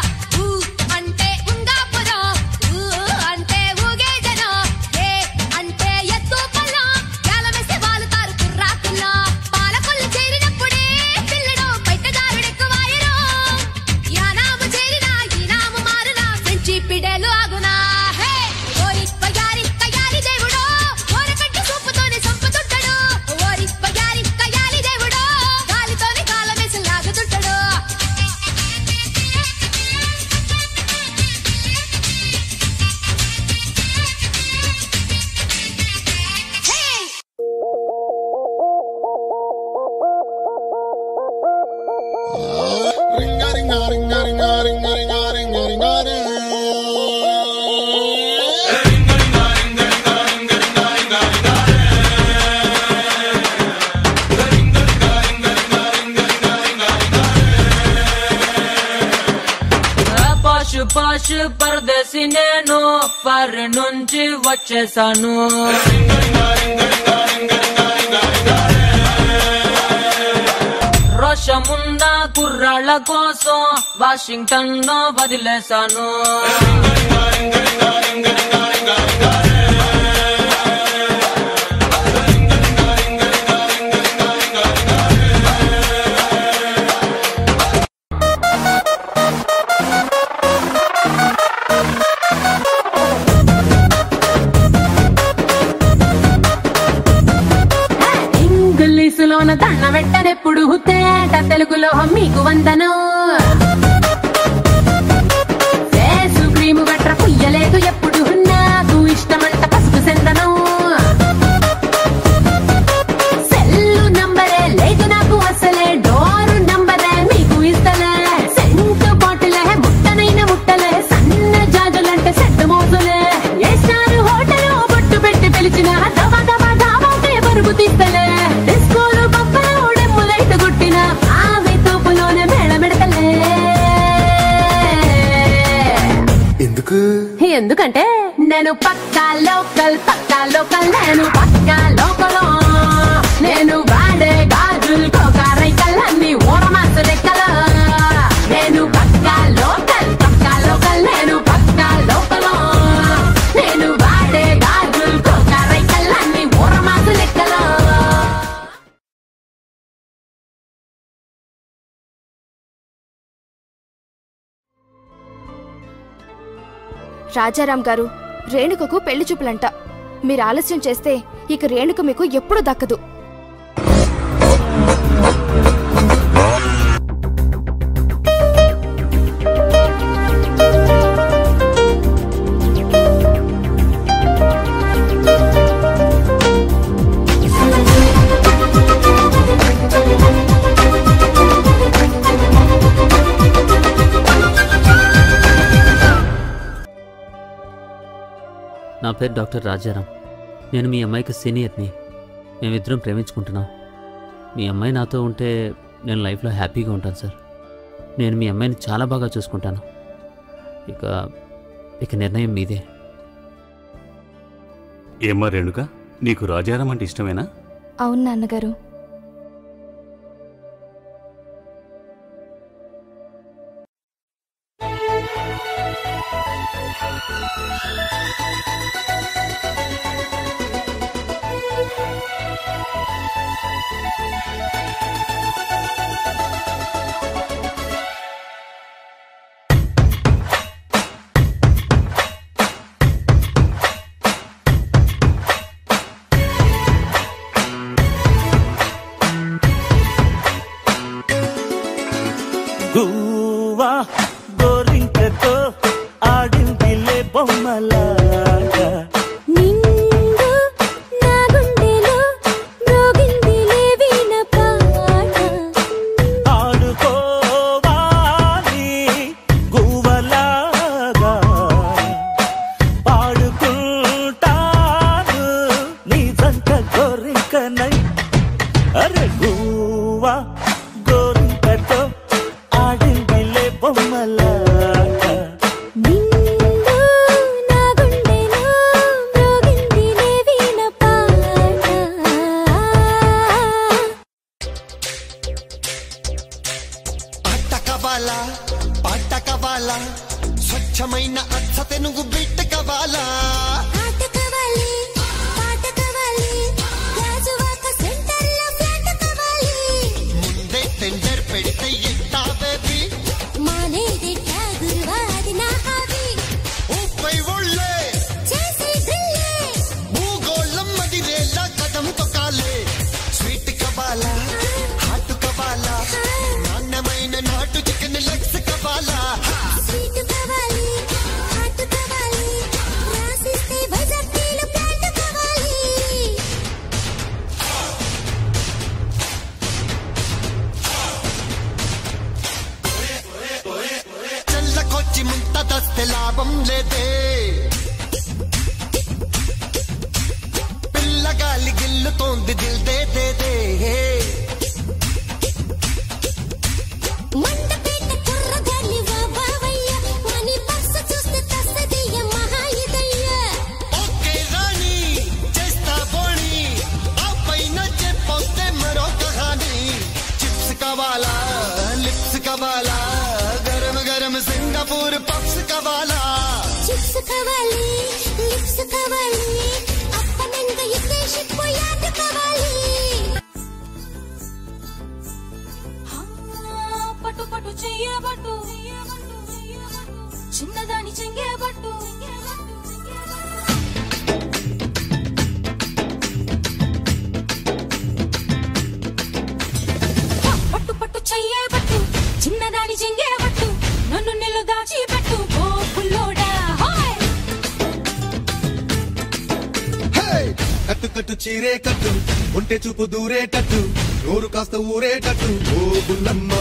అంటే ఉంగాపురం, అంటే ఊగే జనం. ఏ అంటే ఎత్తు పల్లం, యాలమేసి వాలుతారు కుర్రాకుల్లో. పాలకొల్లు చేరినప్పుడే పిల్లడు బయటదారుడెక్కువాయరు. యానాము చేరినా ఈనాము మారునా, ఫ్రెంచి పిడేలు ఆగునా. హే ఓరి పయారి కయాలి దేవుడో, ఓరకట్టి సూపుతోనే సంపుతుంటాడు. ఓరి పయారి కయాలి దేవుడో, గాలితోనే కాలమేసి లాగుతుంటాడు. పాషు పాషు పరదేశి నేను, ఫర్ నుంచి వచ్చేసాను. రోషమున్న కుర్రాళ్ళ కోసం వాషింగ్టన్ లో వదిలేశాను. ఇంగ్లీషులోన దండ పెట్టనెప్పుడు, తేట తెలుగులో మీకు వందనం. ఫేసు క్రీము గట్ర పుయ్యలేదు ఎప్పుడు, నాకు ఇష్టమంట పసుపు సెందనం. సెల్లు నంబరే లేదు నాకు అసలే, డోరు నంబరే మీకు ఇస్తలే. సెంటు బాటిలే ముట్టనైన ముట్టలే, సన్న జాజులంటే సెట్టు మోజులే. ఏ స్టార్ హోటల్ బొట్టు పెట్టి పిలిచిన దవా దవా దావాకే బరువు తీస్తలే. డిస్కోలు పప్పలో డెమ్ములైట్ గుట్టిన ఆమె తోపులోనే మేళమెడతలే. ఎందుకంటే నేను పక్కా లోకల్, నేను పక్కా లోకల్. నేను వాడే గాజులు కోకారైకల్ అన్ని ఓరమాసు లెక్కలు. నేను పక్కా లోకల్, రాజారాం గారు, రేణుకకు పెళ్లి చూపులంట. మీరు ఆలస్యం చేస్తే ఇక రేణుక మీకు ఎప్పుడు దక్కదు. నా పేరు డాక్టర్ రాజారాం. నేను మీ అమ్మాయికి సీనియర్ని. మేమిద్దరం ప్రేమించుకుంటున్నాం. మీ అమ్మాయి నాతో ఉంటే నేను లైఫ్లో హ్యాపీగా ఉంటాను సార్. నేను మీ అమ్మాయిని చాలా బాగా చూసుకుంటాను. ఇక నిర్ణయం మీదే. ఏమ్మా రేణుక, నీకు రాజారాం అంటే ఇష్టమేనా? అవును నాన్నగారు. గువ్వా గోరింకతో ఆడిందిలే బొమ్మలాగా నిండు నా గుండెలో మ్రోగిందిలే వీణ పాట. ఆడుకోవాలి గువ్వలాగా పాడుకుంటాను నీ జంట గోరింకనై. అరే గువ్వా గోరింకతో ఆడిందిలే బొమ్మలాగా నిండు నా గుండెలో మ్రోగిందిలే వీణ పాట. ఆట కావాలా, పాట కావాలా, స్వచ్ఛమైన అచ్చ తెనుగు బిడ్డ కావాలా. ఆట కావాలి, పాట కావాలి, గాజువాక సెంటర్లో ఫ్లాట్ కావాలి. ముందే టెండర్ పెడితే ఎట్టా బేబీ, మానేది గురువా అది నా హాబీ. ఊపై ఒళ్ళే చేసి డ్రిల్లే భూగోళం మదిరేలా కదం తొక్కాలే. స్వీట్ కావాలా, హాట్ కావాలా, నాణ్యమైన నాటు చికెన్ లెగ్స్ కావాలా. స్వీట్ కావాలి, హాట్ కావాలి, రాసిస్తే వైజాగ్ నీళ్ళు ప్లాంట్ కావాలి. చెల్లకొచ్చి ముంత దస్తే లాభం లేదే. పిల్లగాలి గిల్లుతోంది దిల్ దే దే దే. మండపేట కుర్రగాలి వా బావయ్య, మనీ పర్సు చూస్తే తస్తదయ్య మహాయిదయ్య. ఓకే రాణి చేస్తా బోణి, ఆ పైన చెప్పొస్తే మరో కహాని. చిప్స్ కావాలా, లిప్స్ కావాలా, గరం గరం సింగపూర్ పప్స్ కావాలా. చిప్స్ కావాలి, లిప్స్ కావాలి, అప్పనంగ ఇద్దేశిప్పు యాట కావాలి. పట్టు పట్టు చెయ్యబట్టు, చిన్నదాని చెంగేబట్టు. పట్టు పట్టు చెయ్యబట్టు, చిన్నదాని చెంగేబట్టు, నన్ను నిలు దాచిపెట్టు ఓ పుల్లోడా. హాయ్ కట్టు కట్టు చీరే కట్టు, ఒంటె చూపు దూరేటట్టు, నోరు కాస్త ఊరేటట్టు ఓ బుల్లమ్మ.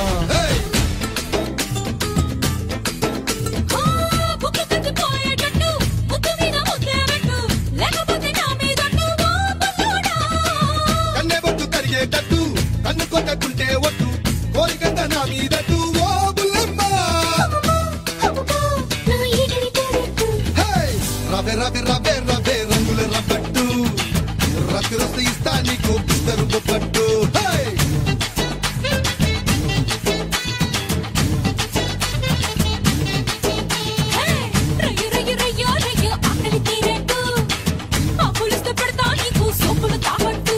బుక్కు కట్టిపోయేటట్టు, ముద్దు మీద ముద్దే పెట్టు, లేకపోతే నా మీదట్టు ఓ పుల్లోడా. కన్నె బొట్టు కరిగేటట్టు, కన్ను కొట్టకుంటే ఒట్టు, కోరికంత నా మీదట్టు ఓ బుల్లమ్మ. నా ఈడిని తోడెట్టు, రవే రవే రవే రవే రంగుల రబ్బట్టు, రత్తి రస్త ఇస్తా నీకు పిస్తరు బొబ్బట్టు. రయ్యో రయ్యో రయ్యో రయ్యో ఆకలి తీరేట్టు, ఆ పులిస్తే పెడతా నీకు సోపులు తాగట్టు.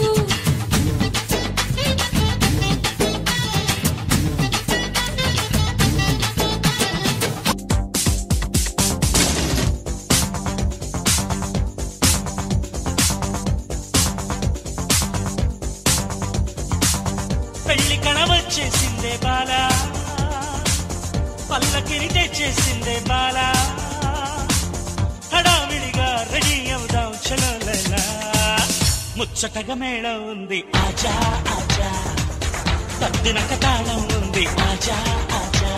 ముచ్చటగా మేళం ఉంది ఆజా ఆజా, తద్దినక తాళం ఉంది ఆజా ఆజా,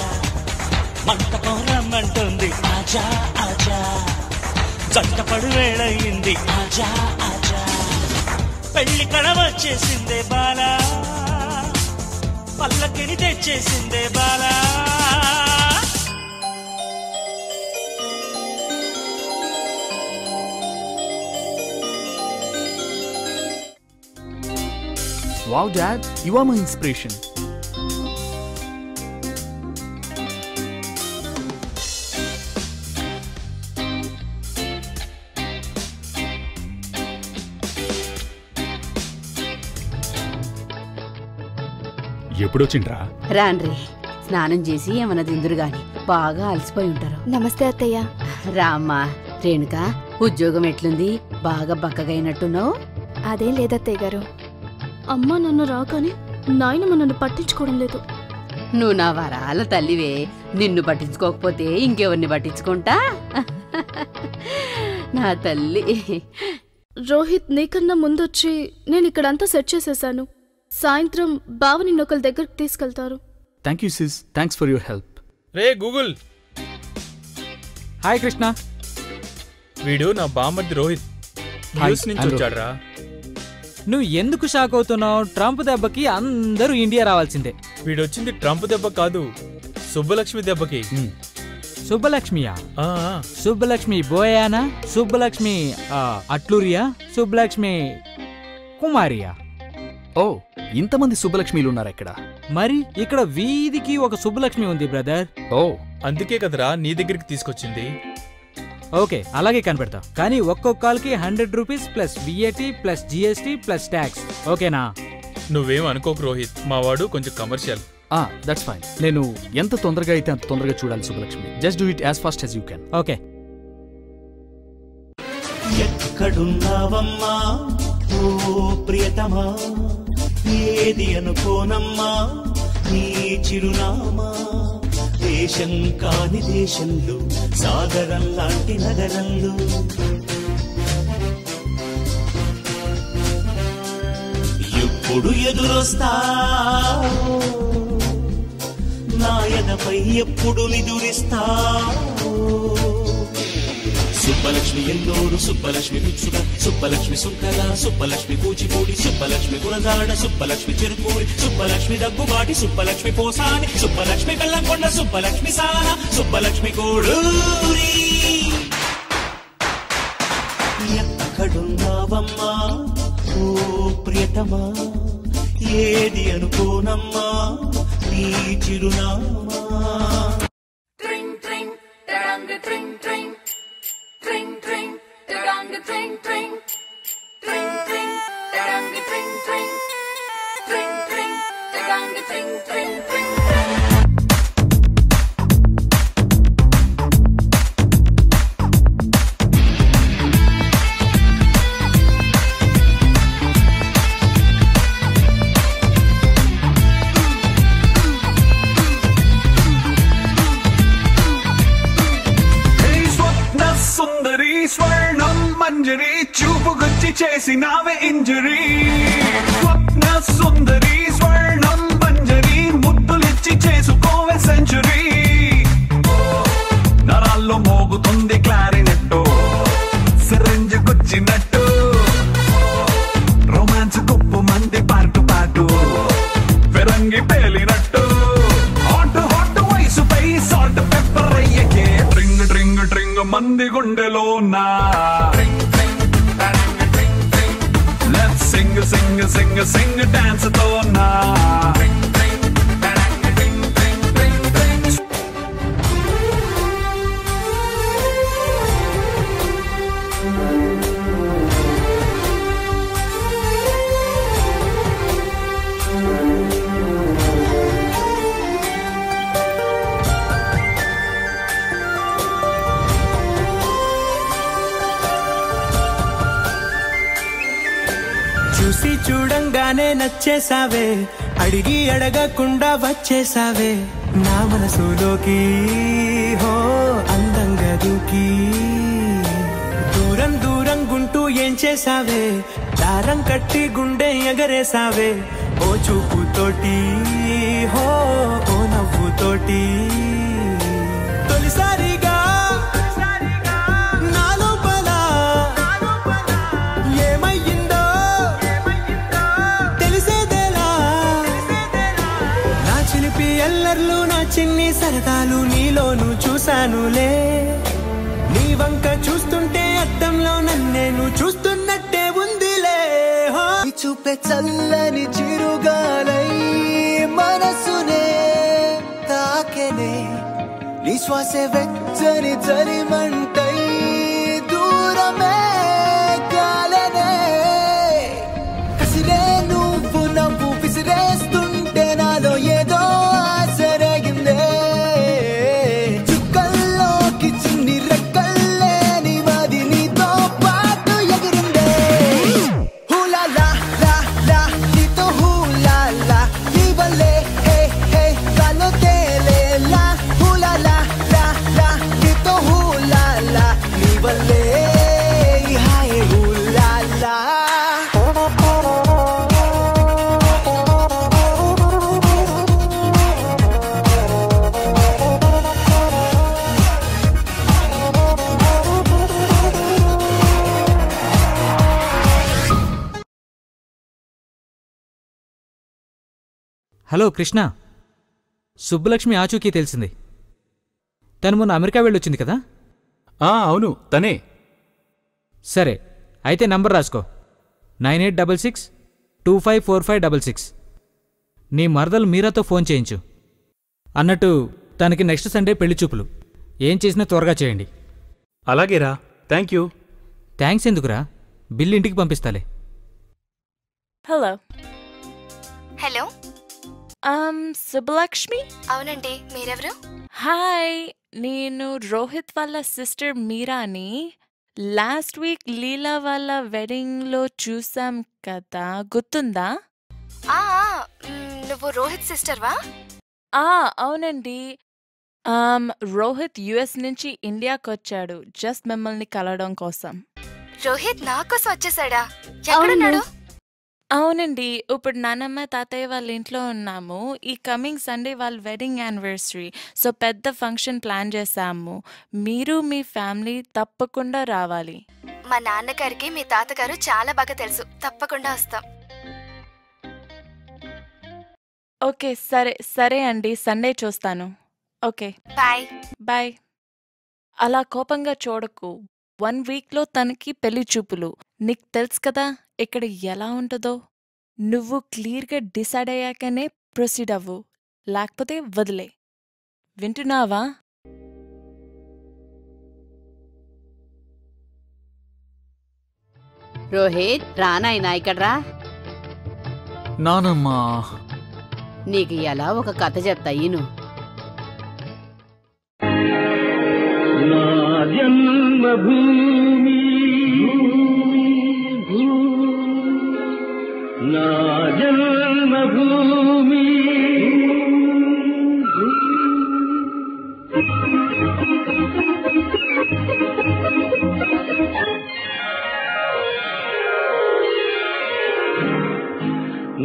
మంటపం రమ్మంటుంది ఆజా ఆజా, జంటపడు వేళయింది ఆజా ఆజా, పెళ్లి కళ వచ్చేసిందే Bala, పల్లకిని తెచ్చేసిందే Bala. Wow, Dad, you are my inspiration. ఎప్పుడొచ్చిండ్రా? రాన్రీ, స్నానం చేసి ఏమన్నా తిందురు గాని, బాగా అలసిపోయి ఉంటారు. నమస్తే అత్తయ్య. రామ్మా. రేణుక, ఉద్యోగం ఎట్లుంది? బాగా బక్కగైనట్టున్నావు. అదేం లేదత్తయ్య గారు. అమ్మ నన్ను రాకని నాయనమ్మ నన్ను పట్టించుకోవడం లేదు. నువ్వు నా వరాల తల్లివే, నిన్ను పట్టించుకోకపోతే ఇంకెవరిని పట్టించుకుంటా? నా తల్లి. రోహిత్ నీకన్నా ముందొచ్చి నేను ఇక్కడంతా సెట్ చేసేసాను. సాయంత్రం బావ నిన్నొకరి దగ్గరికి తీసుకెళ్తారు. Thank you, sis. Thanks for your help. Ray Google. Hi Krishna. వీడు నా బామ్మర్ది రోహిత్. న్యూస్ నుంచి వచ్చాడ్రా. నువ్వు ఎందుకు షాక్ అవుతున్నావు? ట్రంప్ దెబ్బకి అందరూ ఇండియా రావాల్సిందే. వీడొచ్చింది ట్రంప్ దెబ్బ కాదు, సుబ్బలక్ష్మి దెబ్బకి. సుబ్బలక్ష్మియా? సుబ్బలక్ష్మి బోయానా? సుబ్బలక్ష్మి అట్లూరియా? సుబ్బలక్ష్మి కుమారియా? ఓ, ఇంతమంది సుబ్బలక్ష్మిలు ఉన్నారు ఇక్కడ. మరి ఇక్కడ వీధికి ఒక సుబ్బలక్ష్మి ఉంది బ్రదర్. ఓ, అందుకే కదరా నీ దగ్గరికి తీసుకొచ్చింది. ఓకే, అలాగే కనిపెడతా. కానీ ఒక్కొక్క కాల్కి 100 rupees plus VAT plus GST plus tax. ఓకేనా? నువ్వేం అనుకోకు రోహిత్, మా వాడు కొంచెం కమర్షియల్. That's fine. నేను ఎంత తొందరగా అయితే అంత తొందరగా చూడాలి Subbalakshmi. Just do it as fast as you can. Okay. ఎక్కడున్నావమ్మా ఓ ప్రియతమా, ఏది అనుకోనమ్మా నీ చిరునామా, దేశం కాని దేశంలో సాగరం లాంటి నగరంలో ఎప్పుడు ఎదురొస్తావు, నాయనపై ఎప్పుడు నిదురిస్తావు. సుబ్బలక్ష్మి ఎల్లోరు, సుబ్బలక్ష్మి పిచ్చుక, సుబ్బలక్ష్మి సుక్కల, సుబ్బలక్ష్మి కూచిపూడి, సుబ్బలక్ష్మి గురజాడ, సుబ్బలక్ష్మి చెరుకూరి, సుబ్బలక్ష్మి దగ్గుబాటి, సుబ్బలక్ష్మి పోసాని, సుబ్బలక్ష్మి బెల్లంకొండ, సుబ్బలక్ష్మి సాన, సుబ్బలక్ష్మి కోడూరి. ఎక్కడున్నావమ్మా ఓ ప్రియతమా, ఏది అనుకోనమ్మా నీ చిరునామా. Tring tring, da-dang tring tring, tring tring, da-dang tring tring, tring tring, da-dang tring tring, tring tring, da-dang tring tring tring. సుందరి స్వర్ణం మంజరి, చూపుకొచ్చి చేసినావే ఇంజరీ. స్వప్న సుందరి స్వర్ణం మంజరి, ముద్దులిచ్చి చేసుకోవే సెంచురీ. నరాల్లో మోగుతుంది క్లారినెట్టు, సిరంజ్ గుచ్చినట్టు, రొమాన్స్ కుప్పు మంది పాటు పాటు, ఫిరంగి పేలినట్టు, హాట్ హాట్ వయసుపై సాల్ట్ పెప్పర్ అయ్యకే. ట్రింగ్ ట్రింగ్ ట్రింగ్ మంది గుండెలో నా. లెట్స్ సింగ్ సింగ్ సింగ్ సింగ్ డాన్స్ తో నా. చూసి చూడంగానే నచ్చేసావే, అడిగి అడగకుండా వచ్చేసావే నా మనసులోకి. హో అందంగా దూకి, దూరం దూరం గుంటూ ఏం ముంచేసావే దారం కట్టి గుండె ఎగరేసావే ఓ చూపుతోటి హో ఓ నవ్వుతోటి తొలిసారిగా నా లోపల ఏమయ్యిందో తెలిసేదేలా నా చిలిపి ఎల్లర్లు నా చిన్ని సరదాలు నీలోను చూశానులే నీ వంక చూస్తుంటే అద్దంలో నన్నేను చూస్తున్నట్టే ఉందిలే చూపే చల్లని చిరుగాలై మనసునే తాకెనే నీ శ్వాసే వెచ్చని చలిమంటై దూరమే కాలనే కసిరే నువ్వు నవ్వు విసిరేస్తుంటే నాలో ఏదో ఆశరగిందే చుక్కల్లోకి చిన్ని రెక్కల్లే నీ మది నీతో పాటు ఎగిరిందే హూలా లా లా లా నీతో హూలా లా నీ వల్లే హే హే గాల్లో తేలేలా హూలా లా లా లా నీతో హూలా లా నీ వల్లే హాయ్ హూలా లా హలో కృష్ణ, సుబ్బలక్ష్మి ఆచూకీ తెలిసింది. తను మొన్న అమెరికా వెళ్ళొచ్చింది కదా? అవును, తనే. సరే, అయితే నంబర్ రాసుకో. 9866254566. నీ మరదలు మీరాతో ఫోన్ చేయించు. అన్నట్టు తనకి నెక్స్ట్ సండే పెళ్లి చూపులు. ఏం చేసినా త్వరగా చేయండి. అలాగేరా. Thank you. థ్యాంక్స్ ఎందుకురా, బిల్లు ఇంటికి పంపిస్తాలే. హలో. హలో. సుబ్బలక్ష్మి? అవునండి, మీరెవరు? హాయ్, నేను రోహిత్ వాళ్ళ సిస్టర్ మీరాని. లాస్ట్ వీక్ లీలా వాళ్ళ వెడ్డింగ్లో చూసాం కదా, గుర్తుందా? నువ్వు రోహిత్ సిస్టర్వా? అవునండి. రోహిత్ యుఎస్ నుంచి ఇండియాకి వచ్చాడు జస్ట్ మిమ్మల్ని కలవడం కోసం. రోహిత్ నా కోసం వచ్చేసాడా? ఎక్కడున్నాడు? అవునండి, ఇప్పుడు నానమ్మ తాతయ్య వాళ్ళ ఇంట్లో ఉన్నాము. ఈ కమింగ్ సండే వాళ్ళ వెడ్డింగ్ యానివర్సరీ, సో పెద్ద ఫంక్షన్ ప్లాన్ చేశాము. మీరు మీ ఫ్యామిలీ తప్పకుండా రావాలి. మా నాన్నగారికి మీ తాతగారు చాలా బాగా తెలుసు, తప్పకుండా వస్తాం. ఓకే, సరే సరే అండి, సండే చూస్తాను. Okay, bye bye. అలా కోపంగా చూడకు. 1 వీక్లో తనకి పెళ్లి చూపులు. నీకు తెలుసు కదా ఇక్కడ ఎలా ఉంటుందో. నువ్వు క్లియర్గా డిసైడ్ అయ్యాకనే ప్రొసీడ్ అవ్వు, లేకపోతే వదిలే. వింటున్నావా? రోహిత్, రానాయనా ఇక్కడ రా. నానమ్మా, నీకు ఎలా ఒక కథ చెప్తా ఈను. నా జన్మభూమి, నా జన్మభూమి,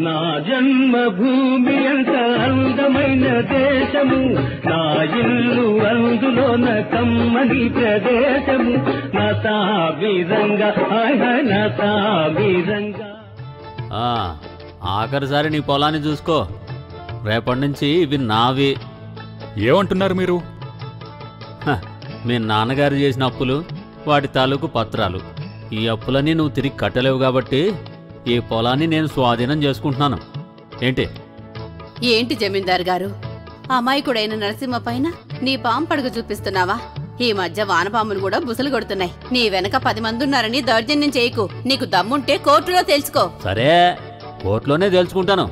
నా జన్మభూమి అంత అందమైన దేశము, నా ఇల్లు అందులోన కమ్మని ప్రదేశము, నా సాబిరంగా నా సాబిరంగా. ఆఖరిసారి నీ పొలాన్ని చూసుకో. రేపటి నుంచి ఇవి నావి. ఏమంటున్నారు మీరు? మీ నాన్నగారు చేసిన అప్పులు, వాటి తాలూకు పత్రాలు. ఈ అప్పులన్నీ నువ్వు తిరిగి కట్టలేవు కాబట్టి ఈ పొలాన్ని నేను స్వాధీనం చేసుకుంటున్నాను. ఏంటి ఏంటి జమీందార్ గారు, అమాయకుడైన నరసింహ పైన నీ పాంపడుగు చూపిస్తున్నావా? ఈ మధ్య వానపాములు కూడా బుసలు కొడుతున్నాయి. నీ వెనక 10 మంది ఉన్నారని దౌర్జన్యం చేయకు. నీకు దమ్ముంటే కోర్టులో తెలుసుకో. సరే, కోర్టులోనే తెలుసుకుంటాను.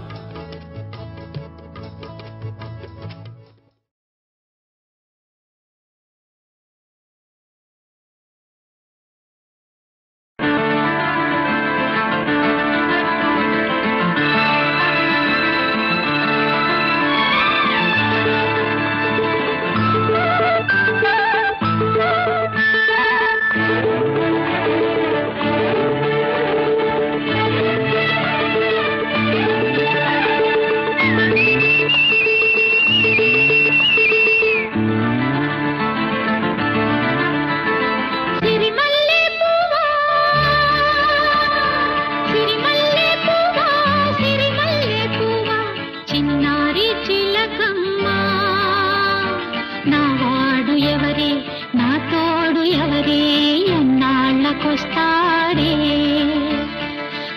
ఎన్నాళ్ళకొస్తాడే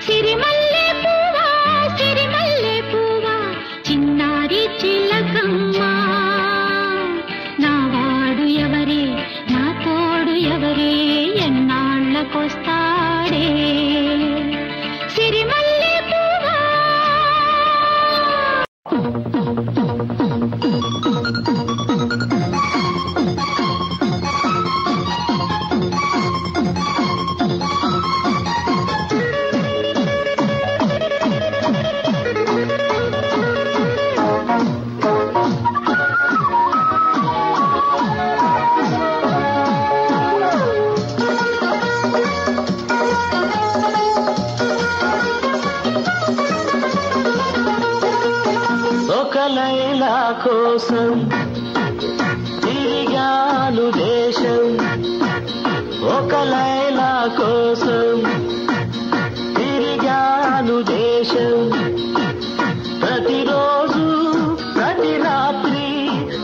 సిరిమల్లె పువ్వా చిన్నారి చిలకమ్మ నా వాడు ఎవరే నా తోడు ఎవరే ఎన్నాళ్ళకొస్తాడే సిరిమల్లె పువ్వా ఒక లైలా కోసం తిరిగాను దేశం ఒక లైలా కోసం తిరిగాను దేశం ప్రతిరోజు ప్రతి రాత్రి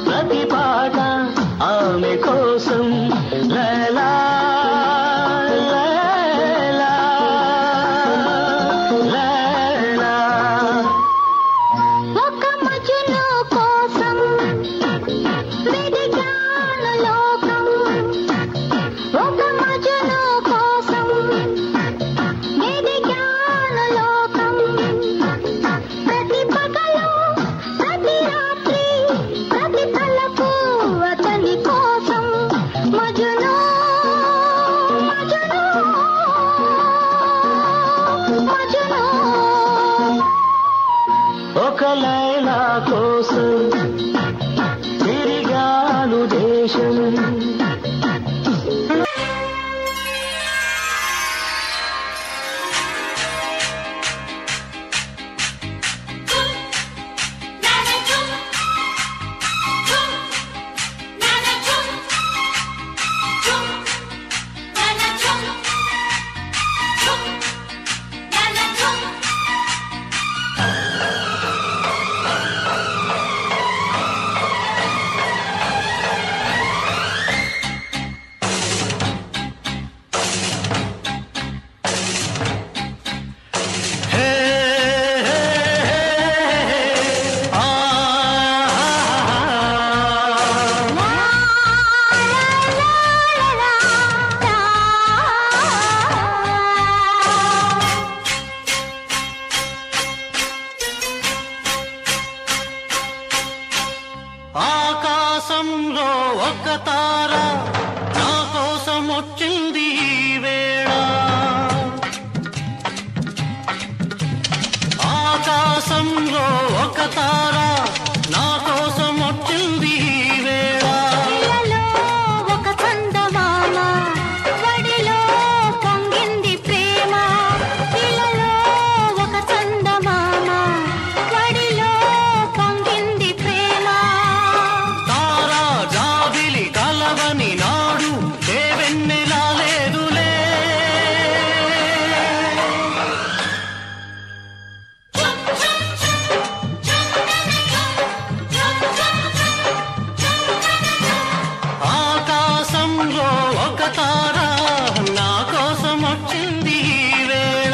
ప్రతి పాట ఆమె కోసం లైలా లైలా లైలా ఒక మజును కోసం వెదిగాను లోకం ఒక మజును కోసం వెదిగాను లోకం ప్రతి పగలు ప్రతి రాత్రి ప్రతి తలపు అతని కోసం మజును మజును మజును ఒక లైలా కోసం తిరిగాను దేశం ఆకాశంలో ఒక తార నా కోసం వచ్చింది ఈ వేళ ఆకాశంలో ఒక తార నా కోసం వచ్చింది ఈ వేళ ఇలలో ఒక చందమామ వడిలో పొంగింది ప్రేమ ఇలలో ఒక చందమామ వడిలో పొంగింది ప్రేమ తారా జాబిలి కలవని నాడు ఏ వెన్నెలా లేదులే ఆకాశంలో ఒక తార నా కోసం వచ్చింది ఈ వేళ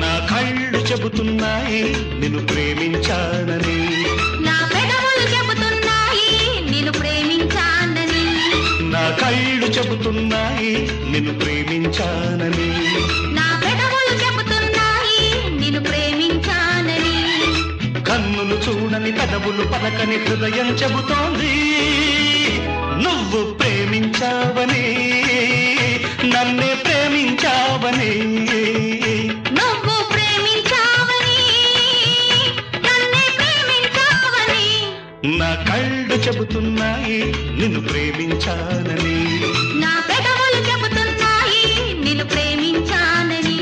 నా కళ్ళు చెబుతున్నాయి నిన్ను ప్రేమించానని నా పెదవులు చెబుతున్నాయి నిన్ను ప్రేమించానని నా కళ్ళు చెబుతున్నాయి నిన్ను ప్రేమించానని నా పెదవులు చెబుతున్నాయి నిన్ను ప్రేమించానని కన్నులు చూడని పెదవులు పలకని హృదయం చెబుతోంది నువ్వు ప్రేమించావని నన్నే ప్రేమించావని నువ్వు ప్రేమించావని నన్నే ప్రేమించావని నా కళ్ళు చెబుతున్నాయి నిన్ను ప్రేమించానని నా పెదవులు చెబుతున్నాయి నిన్ను ప్రేమించానని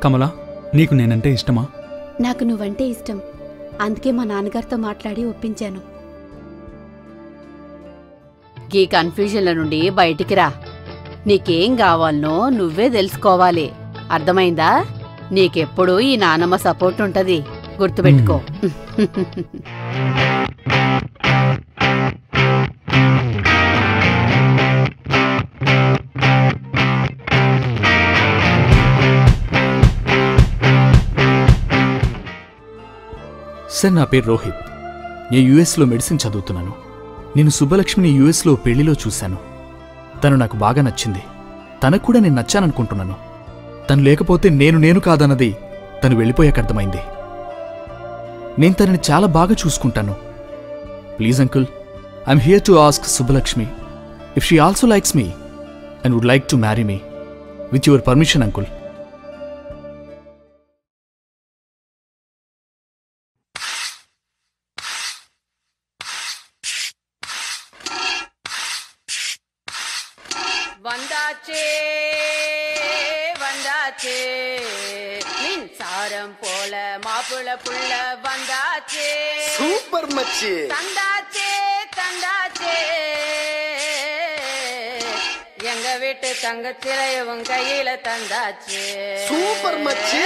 కమలా, నీకు నేనంటే ఇష్టమా? నాకు నువ్వంటే ఇష్టం. అందుకే మా నాన్నగారితో మాట్లాడి ఒప్పించాను. ఈ కన్ఫ్యూజన్ల నుండి బయటికి రా. నీకేం కావాలనో నువ్వే తెలుసుకోవాలి. అర్థమైందా? నీకెప్పుడు ఈ నానమ్మ సపోర్ట్ ఉంటది, గుర్తుపెట్టుకో. సార్, నా పేరు రోహిత్. నేను యూఎస్లో మెడిసిన్ చదువుతున్నాను. నేను సుబ్బలక్ష్మిని యూఎస్లో పెళ్లిలో చూశాను. తను నాకు బాగా నచ్చింది. తనకు కూడా నేను నచ్చాననుకుంటున్నాను. తను లేకపోతే నేను కాదన్నది తను వెళ్ళిపోయాక అర్థమైంది. నేను తనని చాలా బాగా చూసుకుంటాను. Please uncle, I'm here to ask Subbalakshmi if she also likes me and would like to marry me with your permission uncle. வந்தாச்சே வந்தாச்சே மின்சாரம் போல மாப்பிள புள்ள வந்தாச்சே. சூப்பர் மச்சி. தந்தாச்சே தந்தாச்சே எங்க வீட்டு தங்கச்சிலை உன் கையில தந்தாச்சே. சூப்பர் மச்சி.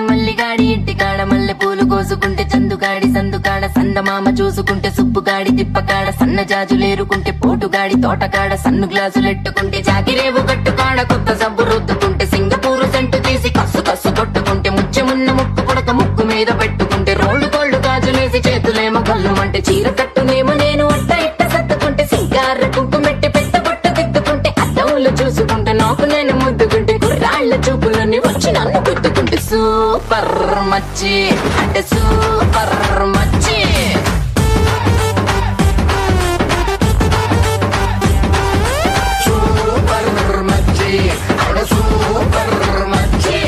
మల్లిగాడి ఇంటికాడ మల్లె పూలు కోసుకుంటే చందుగాడి సందుకాడ సందమామ చూసుకుంటే సుబ్బుగాడి తిప్పకాడ సన్న జాజులేరుకుంటే పోటుగాడి తోటకాడ సన్ను గ్లాసులెట్టుకుంటే జాకిరేవు కట్టుకాడ కొత్త సబ్బు రుద్దుకుంటే సింగపూరు సెంటు తీసి కస్సు కస్సు కొట్టుకుంటే ముచ్చెమున్న ముక్కు పుడక ముక్కు మీద పెట్టుకుంటే రోడ్డు కోళ్ళు గాజులేసి చేతులేమో కళ్ళుమంటే చీర కట్టునేమో నేను అట్ట ఇట్ట సర్దుకుంటే సింగార కుంకుమెట్టి పెద్ద బొట్ట దిద్దుకుంటే అద్దవులు చూసుకుంటే నాకు నేను ముద్దుకుంటే కుర్రాళ్ళ చూపులన్నీ వచ్చి నన్ను గుద్దుకుంటే సూపర్ మచ్చి అంటే సూపర్ మచ్చి. సూపర్ మచ్చి అంటే సూపర్ మచ్చి.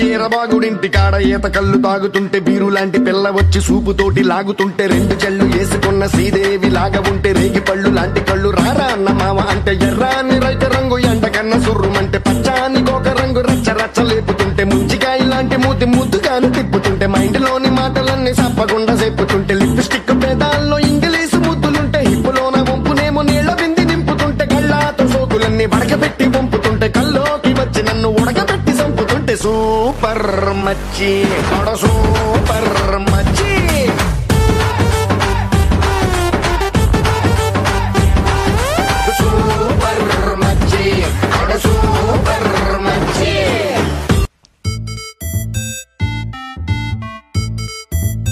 ఈరబాగుడింటి కాడ ఈత కళ్ళు తాగుతుంటే బీరు లాంటి పిల్ల వచ్చి సూపుతోటి లాగుతుంటే రెండు చెళ్ళు వేసుకున్న శ్రీదేవి లాగా ఉంటే రేగి పళ్ళు లాంటి కళ్ళు రారా అన్న మామ అంటే ఎర్రాని రైత రంగు ఎండ కన్న సుర్రుమంటే పచ్చాని గోక రంగు రచ్చ రచ్చ లేపుతుంటే ముంచికాయ లాంటి మూతి ముద్దుగాను తిప్పుతుంటే మైండ్లోని మాటలన్నీ సప్పకుండా చెప్పుతుంటే లిప్స్టిక్ పేదాల్లో ఇంగ్లీషు ముద్దులుంటే హిప్పులోన వంపునేమో నీళ్ల బింది నింపుతుంటే కళ్ళాతో సోకులన్నీ వడకబెట్టి వంపుతుంటే కల్లోకి వచ్చి నన్ను ఉడకబెట్టి చంపుతుంటే సూపర్ మచ్చి సూపర్ మచ్చి. సూపర్ మచ్చి సూపర్ మచ్చి.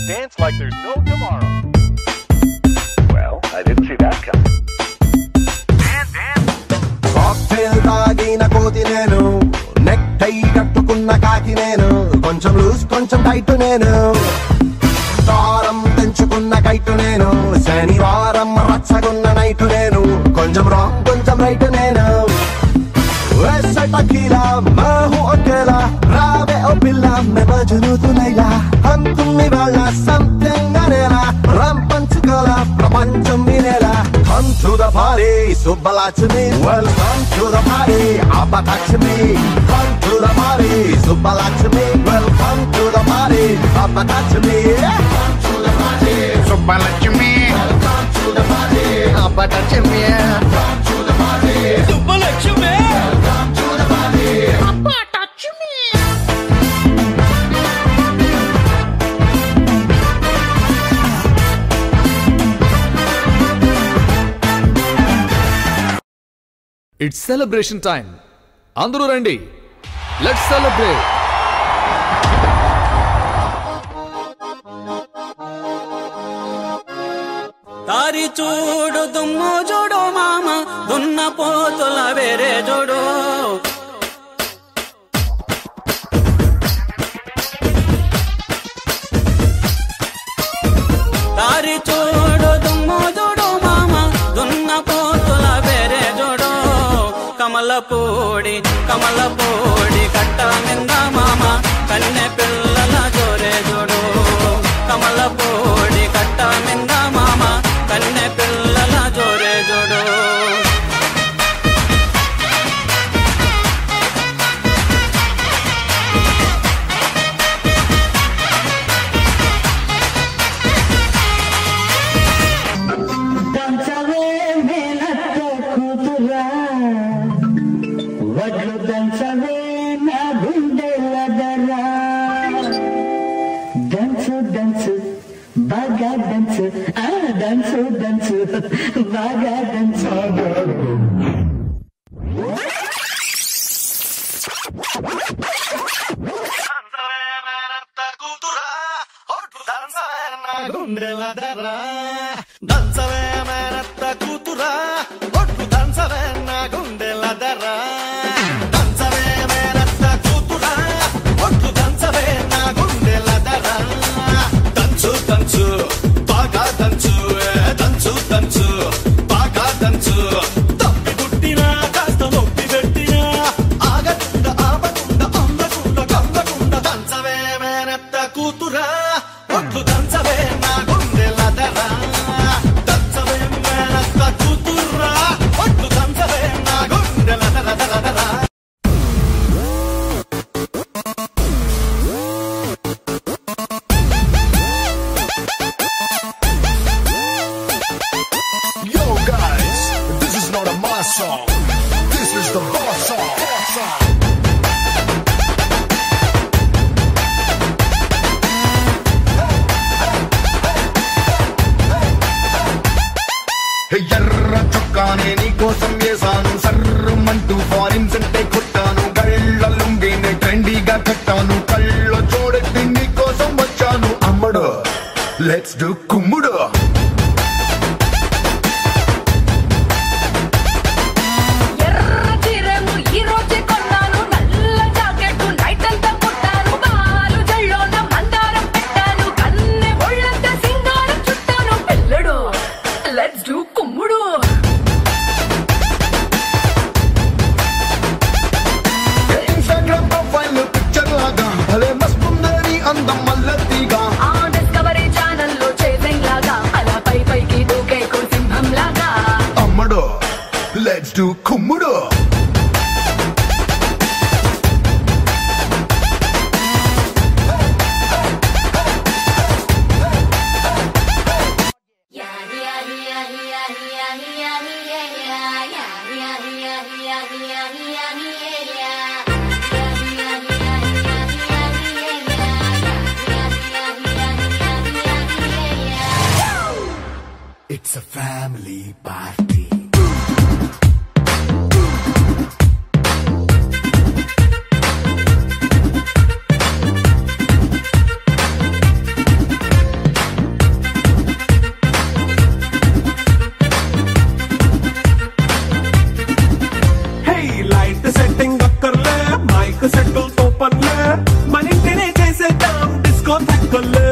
Dance like there's no tomorrow. Well, I didn't see that coming. Cocktail తాగిన కోతి నేను, నెక్ టై కట్టుకున్న కాకి నేను, కొంచెం లూజ్ కొంచెం టైట్ నేను, దారం తెంచుకున్న కైటు నేను, శనివారం రచ్చగున్న నైటు నేను, కొంచెం రాంగ్ కొంచెం రైట్ నేను. वैसे टकीला मैं हूँ अकेला, रावे ओ पिल्ला मैं मजनू तू लैला, हम तुम इवाला something अनेला, ram पंचकोला Prapancham विनेला. Come to the party, Subbalaxmi. Welcome to the party, Abataxmi. Come to the party, Subbalaxmi. Welcome to the party, Abataxmi. Come to the party, Subbalaxmi. Welcome to the party, Abataxmi. Come to the party, Subbalaxmi. Welcome to the party, Abataxmi. It's celebration time. అందరూ రండి, let's celebrate. దారి చూడు దుమ్ము చూడు మామ, దున్న పోతుల వేరే చూడు. దారి చూడు దుమ్ము చూడు మామ, దున్న పోతుల వేరే చూడు. కమలపూడి కమలపూడి కట్ట నింద మామ, కన్నె పిల్లల జోరే చూడు. కమలపూడి కట్ట నింద మామ, కన్నె పిల్లల జోరే చూడు. వడ్లు దంచవే నా గుండెల దరా దంచు దంచు బాగా దంచు దంచు దంచు బాగా దంచు గుండెల దరా దంచవే మేనత్త కూతురా ఒట్టు దంచవే నా గుండెల దరా దంచవే మేనత్త కూతురా ఒట్టు దంచవే నా గుండెల దరా దంచు దంచు బాగా దంచు దంచు దంచు బాగా దంచు తప్పి పుట్టినా కాస్త నొప్పి పెట్టినా ఆగకుండా ఆపకుండా అందకుండా కందకుండా దంచవే మేనత్త కూతురా ఒట్టు దంచవే నా గుండెల దరా దంచవే మేనత్త కూతురా ఒట్టు దంచవే నా గుండెల దర దర దర Yo guys, this is not a mass song. This is the boss song. ఎర్ర చొక్కానే నీకోసం వేసాను సర్రమంటూ ఫారిన్స్ అంటే కొట్టాను గళ్ళ లుంగిని ట్రెండీగా కట్టాను కళ్ళ చూడెత్తి నీకోసం వచ్చాను అమ్మడు లెట్స్ డు కుమ్ముడు ఇన్స్టాగ్రామ్ ప్రొఫైల్ పిక్చర్ లాగా భలే మస్తుందని అందం మల్లతిగా డిస్కవరీ ఛానల్లో చేసింగ్ లాగా అలా పై పైకి దూకే సింహం లాగా అమ్మడు లెట్స్ డు కుమ్ముడు It's a family party. Hey, light setting అక్కర్లే మైక్ సెట్లు తో పనులే మన ఇంటినే చేసేద్దాం డిస్కో తక్కువలే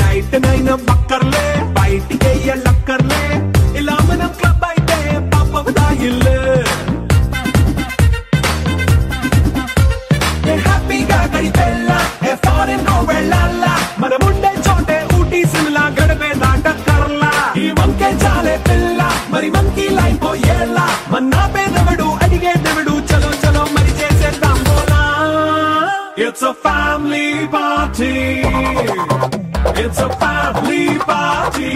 నైట్ నైన్ బక్కర్లే బయటికి వెళ్ళక్కర్లే ఇలా మనం క్లబ్ అయితే పాప దాయిల్లే హ్యాపీగా గడిపెల్లా ఫారెన్ కో వెళ్ళాలా మనం ఉండే చోటే ఊటీ సిమ్లా గడిపే దాటక్కర్లా ఈ వంకే చాలే పిల్ల మరి మంకీ లైఫ్ ఏళ్ళ మన్నా పేదవడు అడిగేదెవడు చలో చలో మరి చేసేద్దాం బోలా it's a family party It's a family party.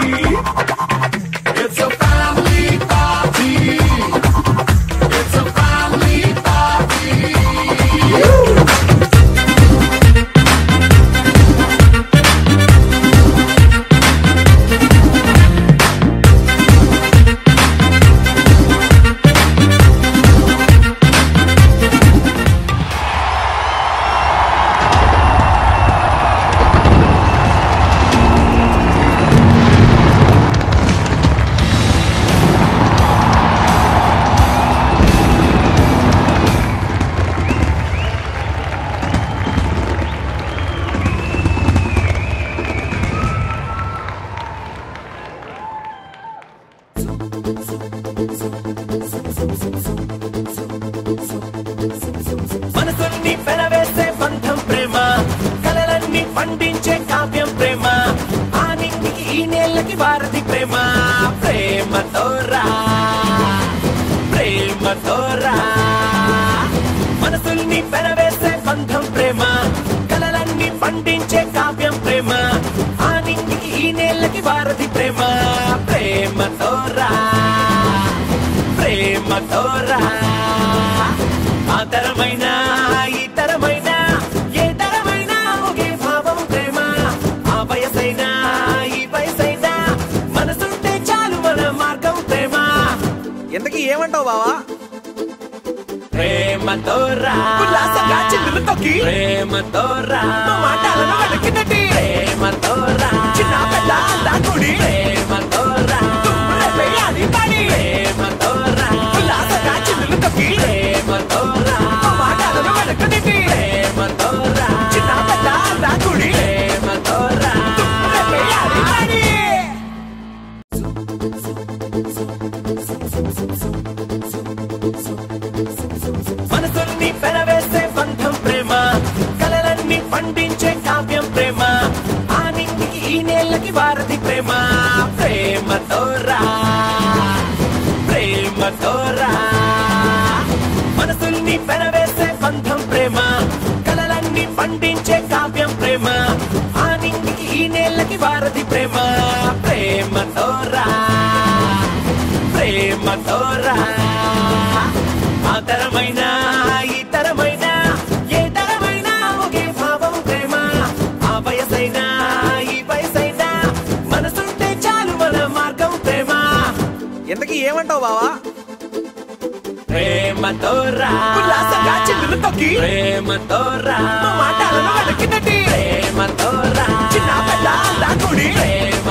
It's a family party. It's a family party. మనసుల్ని పెనవేసే బంధం ప్రేమ కలలన్నీ పండించే కావ్యం ప్రేమ ఆ నింగికి ఈ నేలకి వారధి ప్రేమ ప్రేమతోరా ప్రేమతోరా మనసుల్ని పెనవేసే బంధం ప్రేమ కలలన్నీ పండించే కావ్యం ప్రేమ ఆ నింగికి ఈ నేలకి వారధి ప్రేమ ప్రేమతోరా ప్రేమతోరా ఆ తరమైన ఈ తరమైన ఏ తరమైనా ఒకే భావం ప్రేమ ఆ వయసైనా ఈ వయసైనా మనసుంటే చాలు మన మార్గం ప్రేమ. ఎంతకీ ఏమంటావు బావా? ప్రేమతోరా ఉల్లాసంగా చిందులు తొక్కి ప్రేమతోరా మాటలను వెనక్కినట్టి ప్రేమతోరా చిన్న పెద్ద దాకుడి ప్రేమతోరా వేయాలి పడి ప్రేమతోరా ఉల్లాసంగా చిందులు తొక్కి ప్రేమతోరా మాటలను వెనక్కినట్టి ప్రేమతోరా చిన్న పెద్ద దాకుడి ప్రేమతోరా వేయాలి పడి. మనసుల్ని పెనవేసే బంధం ప్రేమ కలలన్నీ పండించే కావ్యం ప్రేమ ఆ నింగికి ఈ నేలకి వారధి ప్రేమ ప్రేమతోరా ప్రేమతోరా మనసుల్ని పెనవేసే బంధం ప్రేమ కలలన్నీ పండించే కావ్యం ప్రేమ ఆ నింగికి ఈ నేలకి వారధి ప్రేమ ప్రేమతోరా ప్రేమతోరా ఆ తరమైన ఈ తరమైన ఏ తరమైనా ఒకే భావం ప్రేమ ఆ వయసైనా ఈ వయసైనా మనసుంటే చాలు మన మార్గం ప్రేమ. ఎంతకీ ఏమంటావు బావా? ప్రేమతోరా ఉల్లాసంగా చిందులు తొక్కి ప్రేమతోరా మాటలను వెనక్కినట్టి ప్రేమతోరా చిన్న పెద్ద దాకుడి ప్రేమ